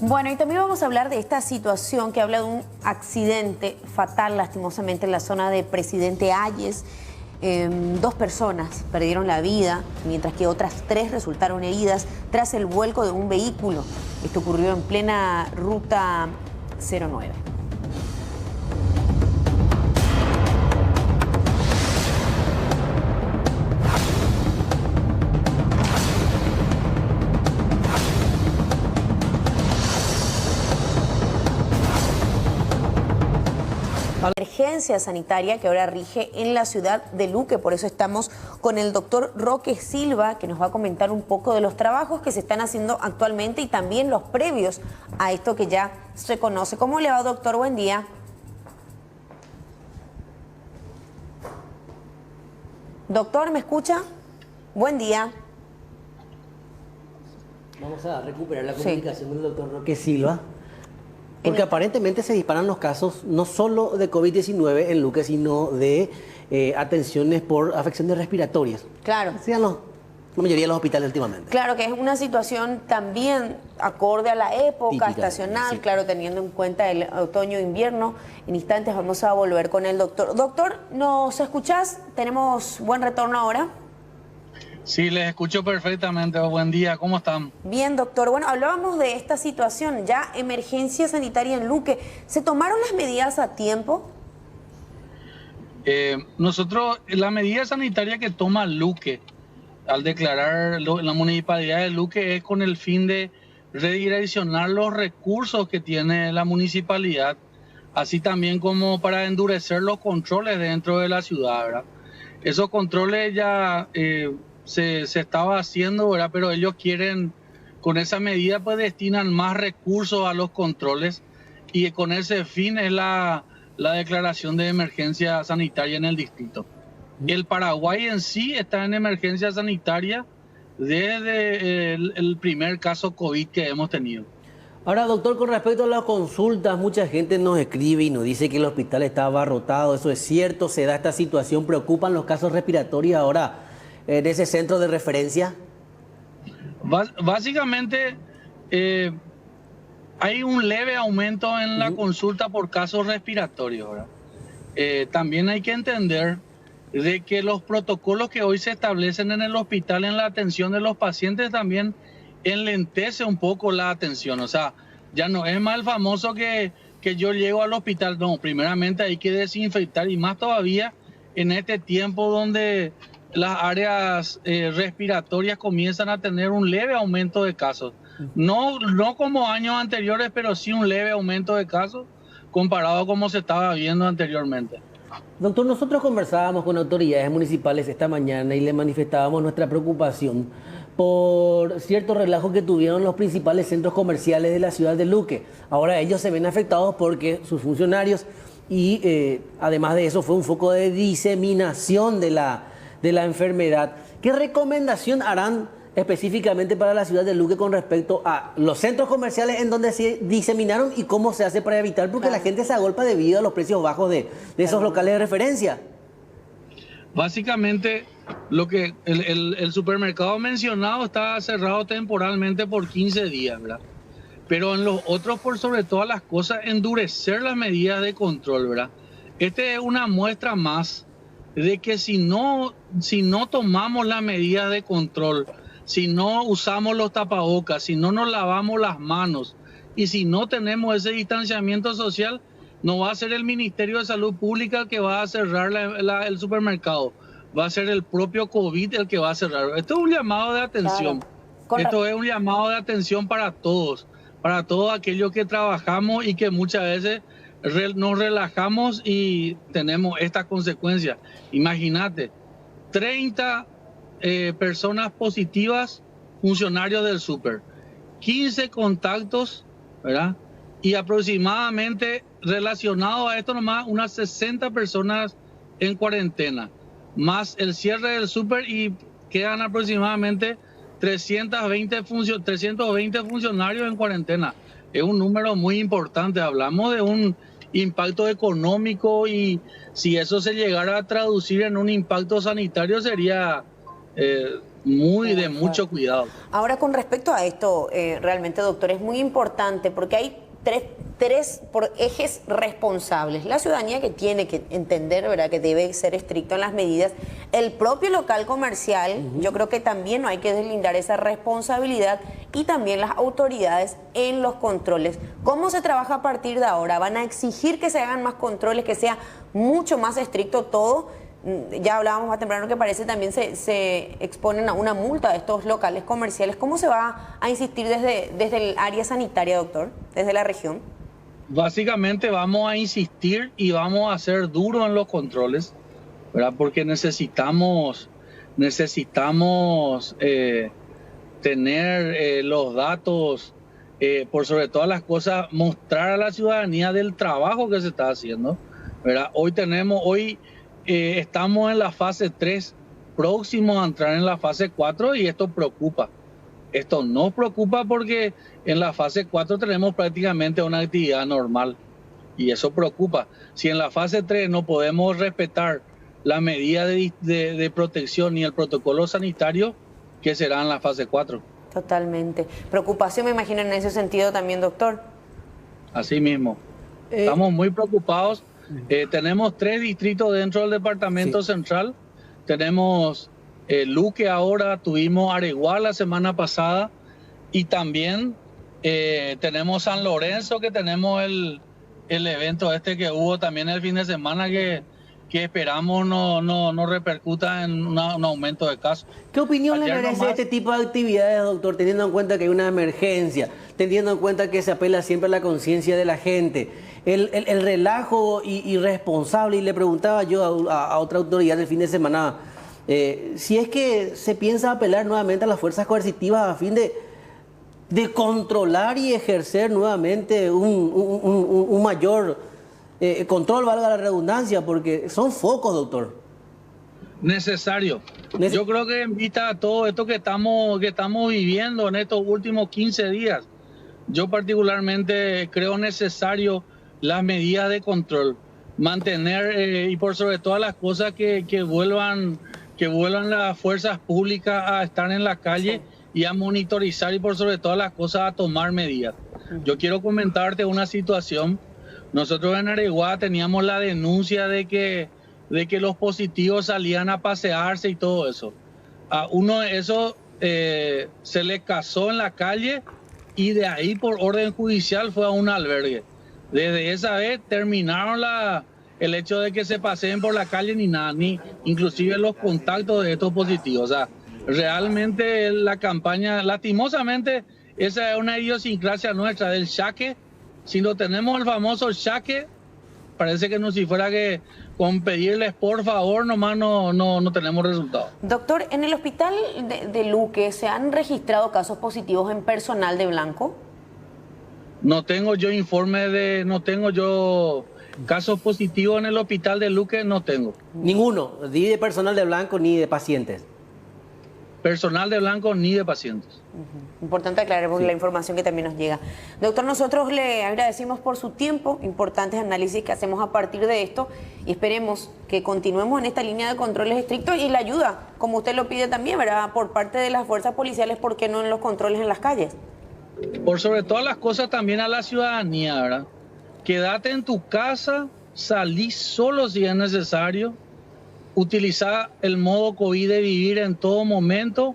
Bueno, y también vamos a hablar de esta situación que habla de un accidente fatal, lastimosamente, en la zona de Presidente Hayes. 2 personas perdieron la vida, mientras que otras 3 resultaron heridas tras el vuelco de un vehículo. Esto ocurrió en plena ruta 09. Emergencia sanitaria que ahora rige en la ciudad de Luque. Por eso estamos con el doctor Roque Silva, que nos va a comentar un poco de los trabajos que se están haciendo actualmente y también los previos a esto que ya se conoce. ¿Cómo le va, doctor? Buen día. Doctor, ¿me escucha? Buen día. Vamos a recuperar la comunicación del doctor Roque Silva. Porque aparentemente se disparan los casos no solo de COVID-19 en Luque, sino de atenciones por afecciones respiratorias. Claro. Sean la mayoría de los hospitales últimamente. Claro que es una situación también acorde a la época típica, estacional, sí. Claro, teniendo en cuenta el otoño-invierno. En instantes vamos a volver con el doctor. Doctor, ¿nos escuchás? Tenemos buen retorno ahora. Sí, les escucho perfectamente. Buen día, ¿cómo están? Bien, doctor. Bueno, hablábamos de esta situación, ya emergencia sanitaria en Luque. ¿Se tomaron las medidas a tiempo? Nosotros, la medida sanitaria que toma Luque al declarar la municipalidad de Luque es con el fin de redireccionar los recursos que tiene la municipalidad, así también como para endurecer los controles dentro de la ciudad, ¿verdad? Esos controles ya se estaba haciendo, ¿verdad? Pero ellos quieren, con esa medida, pues destinan más recursos a los controles y con ese fin es la declaración de emergencia sanitaria en el distrito. El Paraguay en sí está en emergencia sanitaria desde el primer caso COVID que hemos tenido. Ahora, doctor, con respecto a las consultas, mucha gente nos escribe y nos dice que el hospital está abarrotado. ¿Eso es cierto? ¿Se da esta situación? ¿Preocupan los casos respiratorios ahora en ese centro de referencia? Básicamente, hay un leve aumento en la consulta por casos respiratorios, ¿verdad? También hay que entender de que los protocolos que hoy se establecen en el hospital en la atención de los pacientes también enlentece un poco la atención. O sea, ya no es más el famoso que yo llego al hospital. No, primeramente hay que desinfectar y más todavía en este tiempo donde las áreas respiratorias comienzan a tener un leve aumento de casos. No como años anteriores, pero sí un leve aumento de casos comparado a como se estaba viendo anteriormente. Doctor, nosotros conversábamos con autoridades municipales esta mañana y le manifestábamos nuestra preocupación por cierto relajo que tuvieron los principales centros comerciales de la ciudad de Luque. Ahora ellos se ven afectados porque sus funcionarios y además de eso fue un foco de diseminación de la enfermedad. ¿Qué recomendación harán específicamente para la ciudad de Luque con respecto a los centros comerciales en donde se diseminaron y cómo se hace para evitar? Porque la gente se agolpa debido a los precios bajos de esos locales de referencia. Básicamente, lo que el supermercado mencionado está cerrado temporalmente por 15 días, ¿verdad? Pero en los otros, por sobre todas las cosas, endurecer las medidas de control, ¿verdad? Este es una muestra más de que si no tomamos las medidas de control, si no usamos los tapabocas, si no nos lavamos las manos y si no tenemos ese distanciamiento social, no va a ser el Ministerio de Salud Pública el que va a cerrar el supermercado, va a ser el propio COVID el que va a cerrar. Esto es un llamado de atención. Claro. Esto es un llamado de atención para todos aquellos que trabajamos y que muchas veces nos relajamos y tenemos estas consecuencias. Imagínate, 30 personas positivas, funcionarios del súper, 15 contactos, ¿verdad? Y aproximadamente relacionado a esto nomás unas 60 personas en cuarentena, más el cierre del súper y quedan aproximadamente 320 funcionarios en cuarentena. Es un número muy importante, hablamos de un impacto económico y si eso se llegara a traducir en un impacto sanitario sería de mucho cuidado. Ahora, con respecto a esto, realmente, doctor, es muy importante porque hay tres por ejes responsables. La ciudadanía que tiene que entender, ¿verdad?, que debe ser estricto en las medidas. El propio local comercial, yo creo que también no hay que deslindar esa responsabilidad, y también las autoridades en los controles. ¿Cómo se trabaja a partir de ahora? ¿Van a exigir que se hagan más controles, que sea mucho más estricto todo? Ya hablábamos más temprano que parece también se exponen a una multa de estos locales comerciales. ¿Cómo se va a insistir desde el área sanitaria, doctor, desde la región? Básicamente vamos a insistir y vamos a ser duros en los controles, ¿verdad? Porque necesitamos tener los datos, por sobre todas las cosas, mostrar a la ciudadanía del trabajo que se está haciendo, ¿verdad? Hoy estamos en la fase 3, próximos a entrar en la fase 4 y esto preocupa. Esto nos preocupa porque en la fase 4 tenemos prácticamente una actividad normal y eso preocupa. Si en la fase 3 no podemos respetar la medida de protección ni el protocolo sanitario, ¿qué será en la fase 4? Totalmente. Preocupación, me imagino, en ese sentido también, doctor. Así mismo. Estamos muy preocupados. Tenemos 3 distritos dentro del departamento central. Tenemos Luque ahora, tuvimos Areguá la semana pasada y también tenemos San Lorenzo, que tenemos el evento que hubo también el fin de semana que esperamos no repercuta en un aumento de casos. ¿Qué opinión le merece este tipo de actividades, doctor, teniendo en cuenta que hay una emergencia, teniendo en cuenta que se apela siempre a la conciencia de la gente, el relajo irresponsable? Y le preguntaba yo a otra autoridad el fin de semana si es que se piensa apelar nuevamente a las fuerzas coercitivas a fin de controlar y ejercer nuevamente un mayor control, valga la redundancia, porque son focos, doctor. Necesario. Yo creo que en vista a todo esto que estamos viviendo en estos últimos 15 días, yo particularmente creo necesario las medidas de control, mantener y por sobre todas las cosas que vuelvan las fuerzas públicas a estar en la calle y a monitorizar y por sobre todas las cosas a tomar medidas. Yo quiero comentarte una situación. Nosotros en Areguá teníamos la denuncia de que los positivos salían a pasearse y todo eso. A uno de esos se le casó en la calle y de ahí por orden judicial fue a un albergue. Desde esa vez terminaron el hecho de que se paseen por la calle ni nada, ni inclusive los contactos de estos positivos. O sea, realmente la campaña, lastimosamente, esa es una idiosincrasia nuestra del chaque. Si no tenemos el famoso chaque, parece que no, si fuera que con pedirles por favor nomás no tenemos resultados. Doctor, en el hospital de Luque, ¿se han registrado casos positivos en personal de Blanco? No tengo yo Casos positivos en el hospital de Luque no tengo. Ninguno, ni de personal de Blanco ni de pacientes. Personal de Blanco ni de pacientes. Importante aclarar por la información que también nos llega. Doctor, nosotros le agradecemos por su tiempo, importantes análisis que hacemos a partir de esto y esperemos que continuemos en esta línea de controles estrictos y la ayuda, como usted lo pide también, ¿verdad? Por parte de las fuerzas policiales, ¿por qué no en los controles en las calles? Por sobre todas las cosas también a la ciudadanía, ¿verdad? Quédate en tu casa, salí solo si es necesario, utilizar el modo COVID de vivir en todo momento,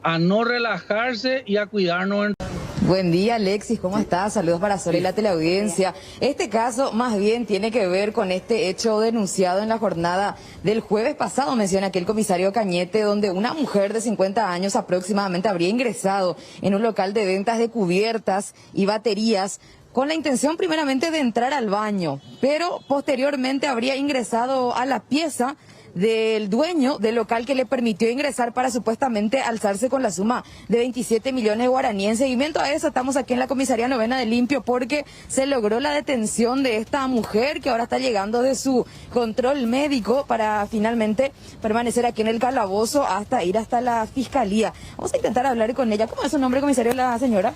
a no relajarse y a cuidarnos. Buen día, Alexis, ¿cómo estás? Saludos para Sol y la teleaudiencia. Este caso más bien tiene que ver con este hecho denunciado en la jornada del jueves pasado, menciona aquí el comisario Cañete, donde una mujer de 50 años aproximadamente habría ingresado en un local de ventas de cubiertas y baterías con la intención primeramente de entrar al baño, pero posteriormente habría ingresado a la pieza del dueño del local que le permitió ingresar para supuestamente alzarse con la suma de 27 millones de guaraníes. En seguimiento a eso estamos aquí en la comisaría novena de Limpio porque se logró la detención de esta mujer que ahora está llegando de su control médico para finalmente permanecer aquí en el calabozo hasta ir hasta la fiscalía. Vamos a intentar hablar con ella. ¿Cómo es su nombre, comisario, la señora?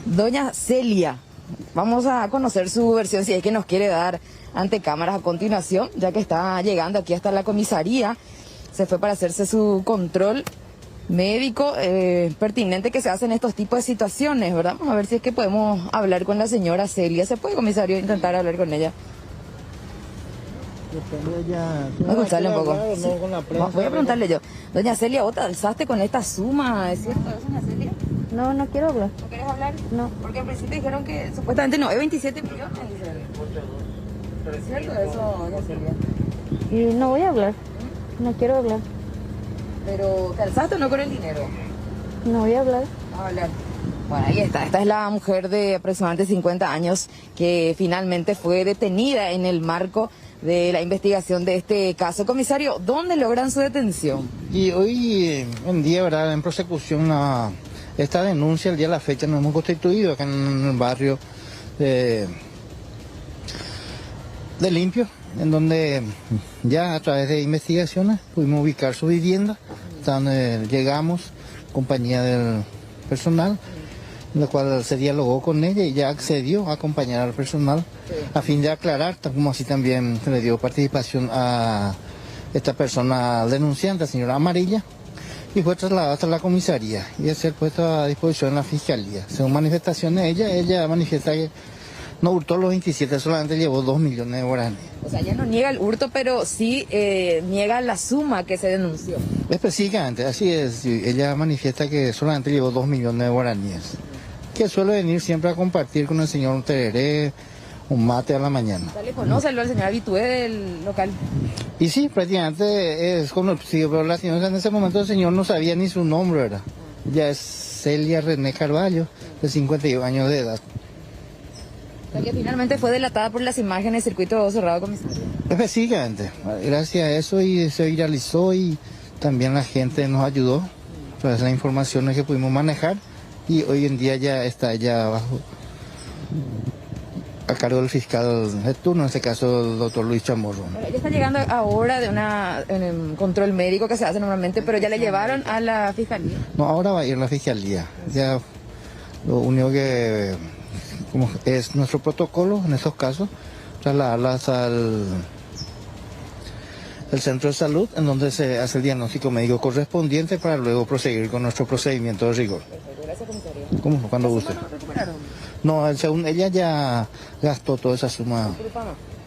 Doña Celia. Vamos a conocer su versión si es que nos quiere dar ante cámaras a continuación, ya que está llegando aquí hasta la comisaría. Se fue para hacerse su control médico pertinente que se hace en estos tipos de situaciones, ¿verdad? Vamos a ver si es que podemos hablar con la señora Celia. ¿Se puede, comisario, intentar hablar con ella? Vamos a escucharle un poco. Sí. Voy a preguntarle yo. Doña Celia, ¿vos te alzaste con esta suma? ¿Es cierto eso, doña Celia? No, no quiero hablar. ¿No querés hablar? No. Porque en principio dijeron que supuestamente no, es 27 millones. ¿Es cierto eso, doña Celia? Y no voy a hablar. No quiero hablar. ¿Pero te alzaste o no con el dinero? No voy a hablar. A hablar. Bueno, ahí está. Esta es la mujer de aproximadamente 50 años que finalmente fue detenida en el marco de la investigación de este caso. Comisario, ¿dónde logran su detención? Y hoy en día, ¿verdad?, en prosecución a esta denuncia, el día de la fecha nos hemos constituido acá en el barrio de Limpio, en donde ya a través de investigaciones pudimos ubicar su vivienda, donde llegamos, compañía del personal, en la cual se dialogó con ella y ya accedió a acompañar al personal a fin de aclarar, como así también se le dio participación a esta persona denunciante, la señora Amarilla, y fue trasladada hasta la comisaría y a ser puesto a disposición en la fiscalía. Según manifestaciones de ella manifiesta que no hurtó los 27, solamente llevó 2 millones de guaraníes. O sea, ella no niega el hurto, pero sí niega la suma que se denunció. Específicamente, así es. Ella manifiesta que solamente llevó 2 millones de guaraníes, que suele venir siempre a compartir con el señor un tereré, un mate a la mañana. ¿Le conoce al señor habitué del local? Y sí, prácticamente es conocido, pero la señora en ese momento el señor no sabía ni su nombre, ¿verdad? Ya es Celia René Carvalho, de 52 años de edad. O sea, que finalmente fue delatada por las imágenes del circuito cerrado, comisario. Específicamente, gracias a eso y se viralizó y también la gente nos ayudó a través de las informaciones que pudimos manejar y hoy en día ya está bajo a cargo del fiscal de turno, en este caso el doctor Luis Chamorro. Ella está llegando ahora de un control médico que se hace normalmente, pero ya le llevaron a la fiscalía. No, ahora va a ir a la fiscalía. Ya lo único que como es nuestro protocolo en estos casos, trasladarlas al centro de salud, en donde se hace el diagnóstico médico correspondiente para luego proseguir con nuestro procedimiento de rigor. Gracias, comisario. ¿Cómo? Cuando guste. No, según ella ya gastó toda esa suma.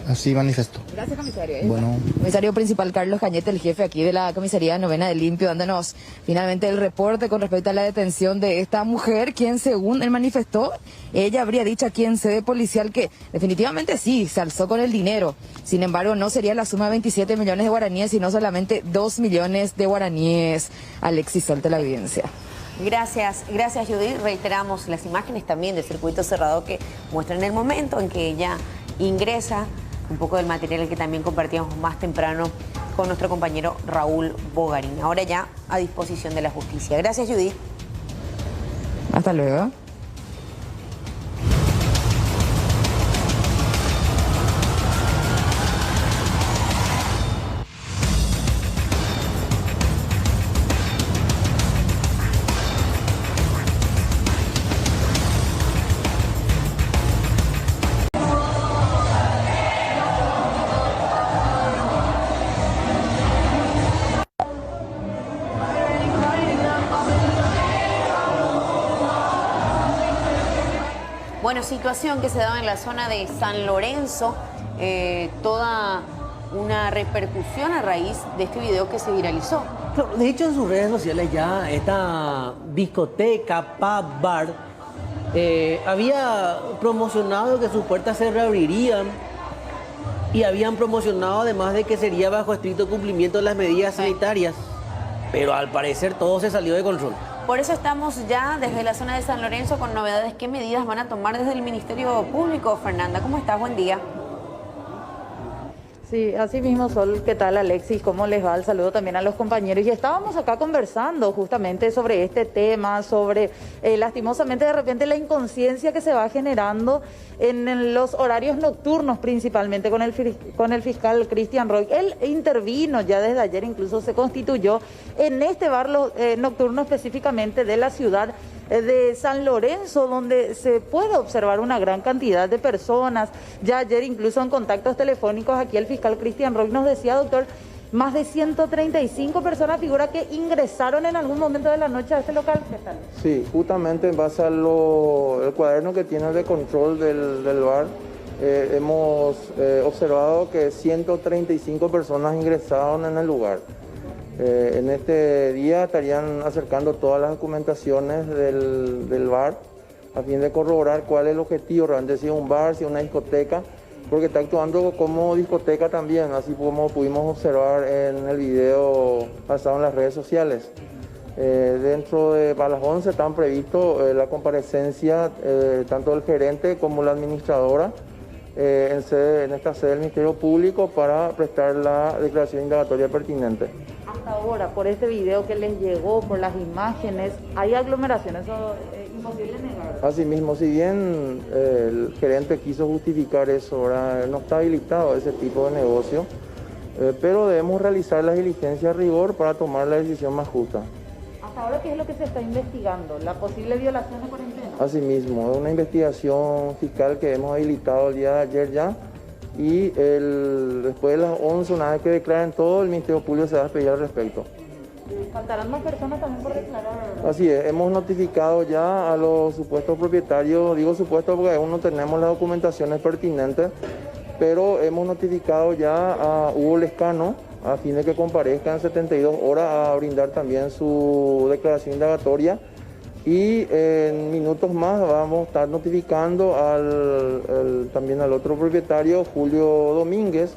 Así manifestó. Gracias, comisario. Bueno. Comisario principal Carlos Cañete, el jefe aquí de la comisaría novena de Limpio, dándonos finalmente el reporte con respecto a la detención de esta mujer, quien según él manifestó, ella habría dicho aquí en sede policial que definitivamente sí, se alzó con el dinero. Sin embargo, no sería la suma de 27 millones de guaraníes, sino solamente 2 millones de guaraníes. Alexis, suelta la evidencia. Gracias Judith. Reiteramos las imágenes también del circuito cerrado que muestran el momento en que ella ingresa, un poco del material que también compartíamos más temprano con nuestro compañero Raúl Bogarín. Ahora ya a disposición de la justicia. Gracias, Judith. Hasta luego. situación que se daba en la zona de San Lorenzo, toda una repercusión a raíz de este video que se viralizó. De hecho, en sus redes sociales ya esta discoteca, pub, bar, había promocionado que sus puertas se reabrirían y habían promocionado además de que sería bajo estricto cumplimiento de las medidas sanitarias, pero al parecer todo se salió de control. Por eso estamos ya desde la zona de San Lorenzo con novedades. ¿Qué medidas van a tomar desde el Ministerio Público? Fernanda, ¿cómo estás? Buen día. Sí, así mismo, Sol. ¿Qué tal, Alexis? ¿Cómo les va? El saludo también a los compañeros. Y estábamos acá conversando justamente sobre este tema, sobre lastimosamente de repente la inconsciencia que se va generando en los horarios nocturnos, principalmente con el fiscal Cristian Roig. Él intervino ya desde ayer, incluso se constituyó en este bar nocturno específicamente de la ciudad de San Lorenzo, donde se puede observar una gran cantidad de personas. Ya ayer incluso en contactos telefónicos aquí el fiscal Cristian Roig nos decía, doctor, más de 135 personas figura que ingresaron en algún momento de la noche a este local. ¿Qué tal? Sí, justamente en base al cuaderno que tiene de control del bar, hemos observado que 135 personas ingresaron en el lugar. En este día estarían acercando todas las documentaciones del bar a fin de corroborar cuál es el objetivo, realmente si es un bar, si es una discoteca, porque está actuando como discoteca también, así como pudimos observar en el video pasado en las redes sociales. Dentro de para las 11 están previstos la comparecencia tanto del gerente como la administradora en esta sede del Ministerio Público para prestar la declaración indagatoria pertinente. Hasta ahora, por este video que les llegó, por las imágenes, hay aglomeraciones, eso es imposible negar. Asimismo, si bien el gerente quiso justificar eso, ahora no está habilitado ese tipo de negocio, pero debemos realizar las diligencias a rigor para tomar la decisión más justa. ¿Hasta ahora qué es lo que se está investigando? ¿La posible violación de cuarentena? Asimismo, es una investigación fiscal que hemos habilitado el día de ayer ya. Y después de las 11, una vez que declaren todo, el Ministerio Público se va a despedir al respecto. ¿Faltarán más personas también por declarar? Así es, hemos notificado ya a los supuestos propietarios, digo supuestos porque aún no tenemos las documentaciones pertinentes, pero hemos notificado ya a Hugo Lescano a fin de que comparezca en 72 horas a brindar también su declaración indagatoria. Y en minutos más vamos a estar notificando también al otro propietario, Julio Domínguez.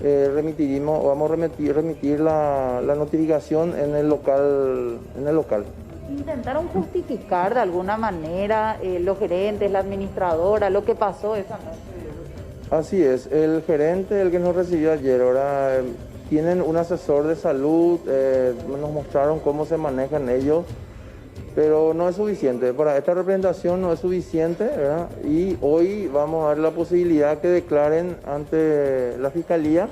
Vamos a remitir la notificación en el local. ¿Intentaron justificar de alguna manera los gerentes, la administradora, lo que pasó esa noche? Así es, el gerente, el que nos recibió ayer, ahora tienen un asesor de salud, nos mostraron cómo se manejan ellos. Pero no es suficiente, para esta representación no es suficiente, ¿verdad? Y hoy vamos a dar la posibilidad que declaren ante la Fiscalía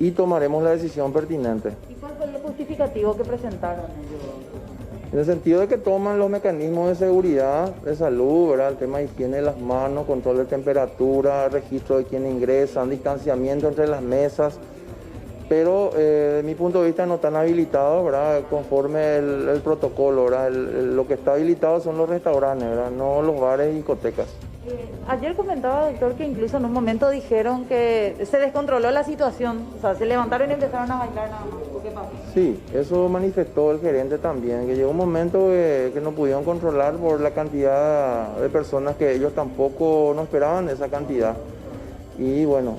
y tomaremos la decisión pertinente. ¿Y cuál fue el justificativo que presentaron ellos? En el sentido de que toman los mecanismos de seguridad, de salud, ¿verdad? El tema de higiene de las manos, control de temperatura, registro de quién ingresan, distanciamiento entre las mesas. Pero de mi punto de vista no están habilitados, ¿verdad? Conforme el protocolo, ¿verdad? Lo que está habilitado son los restaurantes, ¿verdad? No los bares y discotecas. Ayer comentaba, doctor, que incluso en un momento dijeron que se descontroló la situación, o sea, se levantaron y empezaron a bailar nada más. ¿Qué pasó? Sí, eso manifestó el gerente también, que llegó un momento que no pudieron controlar por la cantidad de personas que ellos tampoco no esperaban de esa cantidad. Y bueno,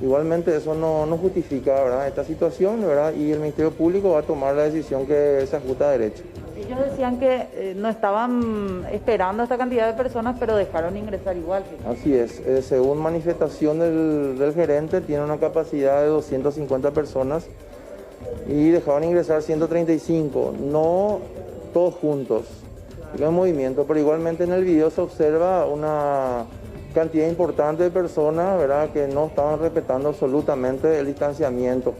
igualmente eso no justifica, ¿verdad?, esta situación, ¿verdad? Y el Ministerio Público va a tomar la decisión que se ajusta a derecho. Ellos decían que no estaban esperando esta cantidad de personas, pero dejaron ingresar igual. Así es, según manifestación del gerente, tiene una capacidad de 250 personas y dejaron ingresar 135, no todos juntos, en movimiento, pero igualmente en el video se observa una cantidad importante de personas, ¿verdad?, que no estaban respetando absolutamente el distanciamiento.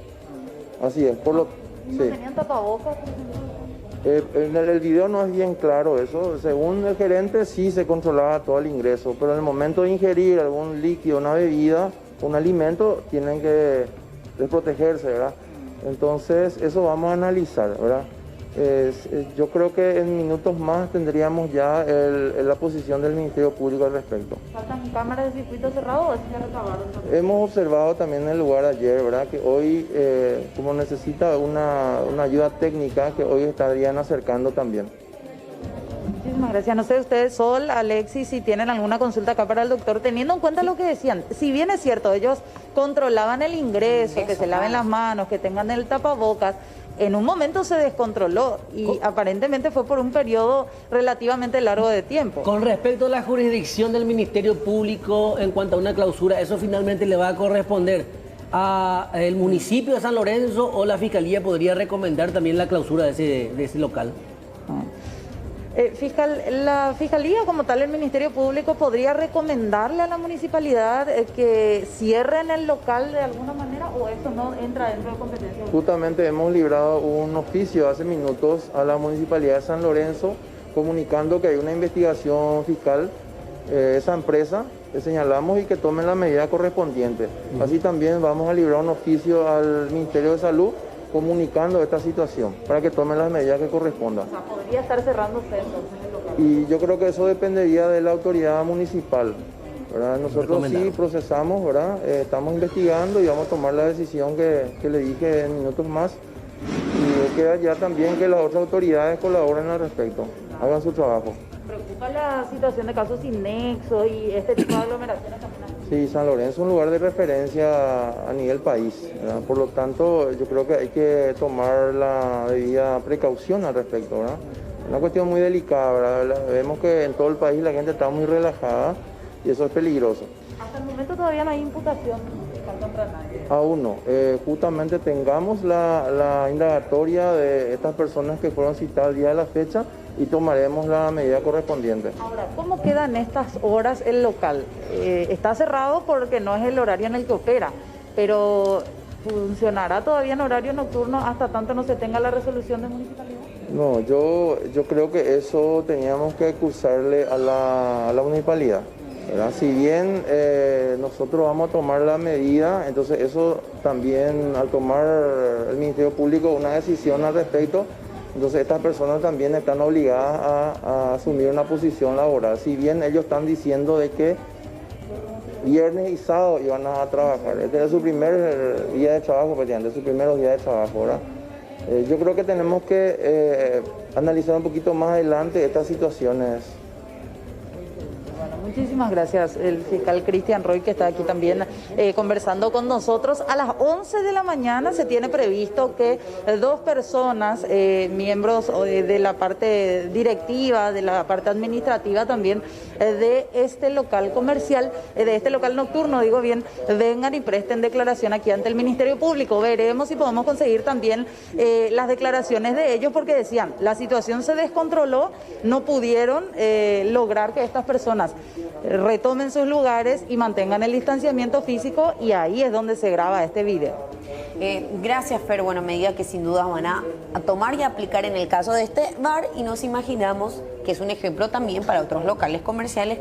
Así es, por lo ¿No tenían tapabocas? en el video no es bien claro eso. Según el gerente sí se controlaba todo el ingreso, pero en el momento de ingerir algún líquido, una bebida, un alimento, tienen que desprotegerse, ¿verdad? Entonces eso vamos a analizar, ¿verdad? Yo creo que en minutos más tendríamos ya la posición del Ministerio Público al respecto. ¿Faltan cámaras de circuito cerrado o es que ya recabaron? Hemos observado también en el lugar ayer, ¿verdad? Que hoy, como necesita una ayuda técnica, que hoy estarían acercando también. Muchísimas gracias. No sé ustedes, Sol, Alexis, si tienen alguna consulta acá para el doctor, teniendo en cuenta lo que decían. Si bien es cierto, ellos controlaban el ingreso, que se laven las manos, que tengan el tapabocas, en un momento se descontroló y aparentemente fue por un periodo relativamente largo de tiempo. Con respecto a la jurisdicción del Ministerio Público en cuanto a una clausura, ¿eso finalmente le va a corresponder al municipio de San Lorenzo o la Fiscalía podría recomendar también la clausura de ese local? La Fiscalía, como tal, el Ministerio Público, ¿podría recomendarle a la municipalidad que cierren el local de alguna manera o eso no entra dentro de competencia? Justamente hemos librado un oficio hace minutos a la Municipalidad de San Lorenzo comunicando que hay una investigación fiscal, esa empresa que señalamos y que tomen la medida correspondiente. Así también vamos a librar un oficio al Ministerio de Salud comunicando esta situación para que tomen las medidas que correspondan. O sea, podría estar cerrándose entonces el local. Y yo creo que eso dependería de la autoridad municipal, ¿verdad? Nosotros sí procesamos, ¿verdad? Estamos investigando y vamos a tomar la decisión que le dije en minutos más. Y queda ya también que las otras autoridades colaboren al respecto, hagan su trabajo. ¿Preocupa la situación de casos sin nexo y este tipo de aglomeraciones también? Sí, San Lorenzo es un lugar de referencia a nivel país, ¿verdad? Por lo tanto, yo creo que hay que tomar la debida precaución al respecto, ¿verdad? Una cuestión muy delicada, ¿verdad? Vemos que en todo el país la gente está muy relajada y eso es peligroso. Hasta el momento todavía no hay imputación contra nadie. Aún no. Justamente tengamos la indagatoria de estas personas que fueron citadas el día de la fecha y tomaremos la medida correspondiente. Ahora, ¿cómo quedan estas horas el local? Está cerrado porque no es el horario en el que opera, pero ¿funcionará todavía en horario nocturno hasta tanto no se tenga la resolución de municipalidad? No, yo creo que eso teníamos que acusarle a la municipalidad, ¿verdad? Si bien nosotros vamos a tomar la medida, entonces eso también al tomar el Ministerio Público una decisión al respecto, entonces estas personas también están obligadas a asumir una posición laboral. Si bien ellos están diciendo de que viernes y sábado iban a trabajar, este es su primer día de trabajo, prácticamente, su primer día de trabajo, ¿verdad? Yo creo que tenemos que analizar un poquito más adelante estas situaciones. Muchísimas gracias, el fiscal Cristian Roy, que está aquí también conversando con nosotros. A las 11 de la mañana se tiene previsto que 2 personas, miembros de la parte directiva, de la parte administrativa también, de este local comercial, de este local nocturno, digo bien, vengan y presten declaración aquí ante el Ministerio Público. Veremos si podemos conseguir también las declaraciones de ellos, porque decían, la situación se descontroló, no pudieron lograr que estas personas retomen sus lugares y mantengan el distanciamiento físico, y ahí es donde se graba este video. Gracias, Fer. Bueno, medida que sin duda van a tomar y aplicar en el caso de este bar, y nos imaginamos que es un ejemplo también para otros locales comerciales.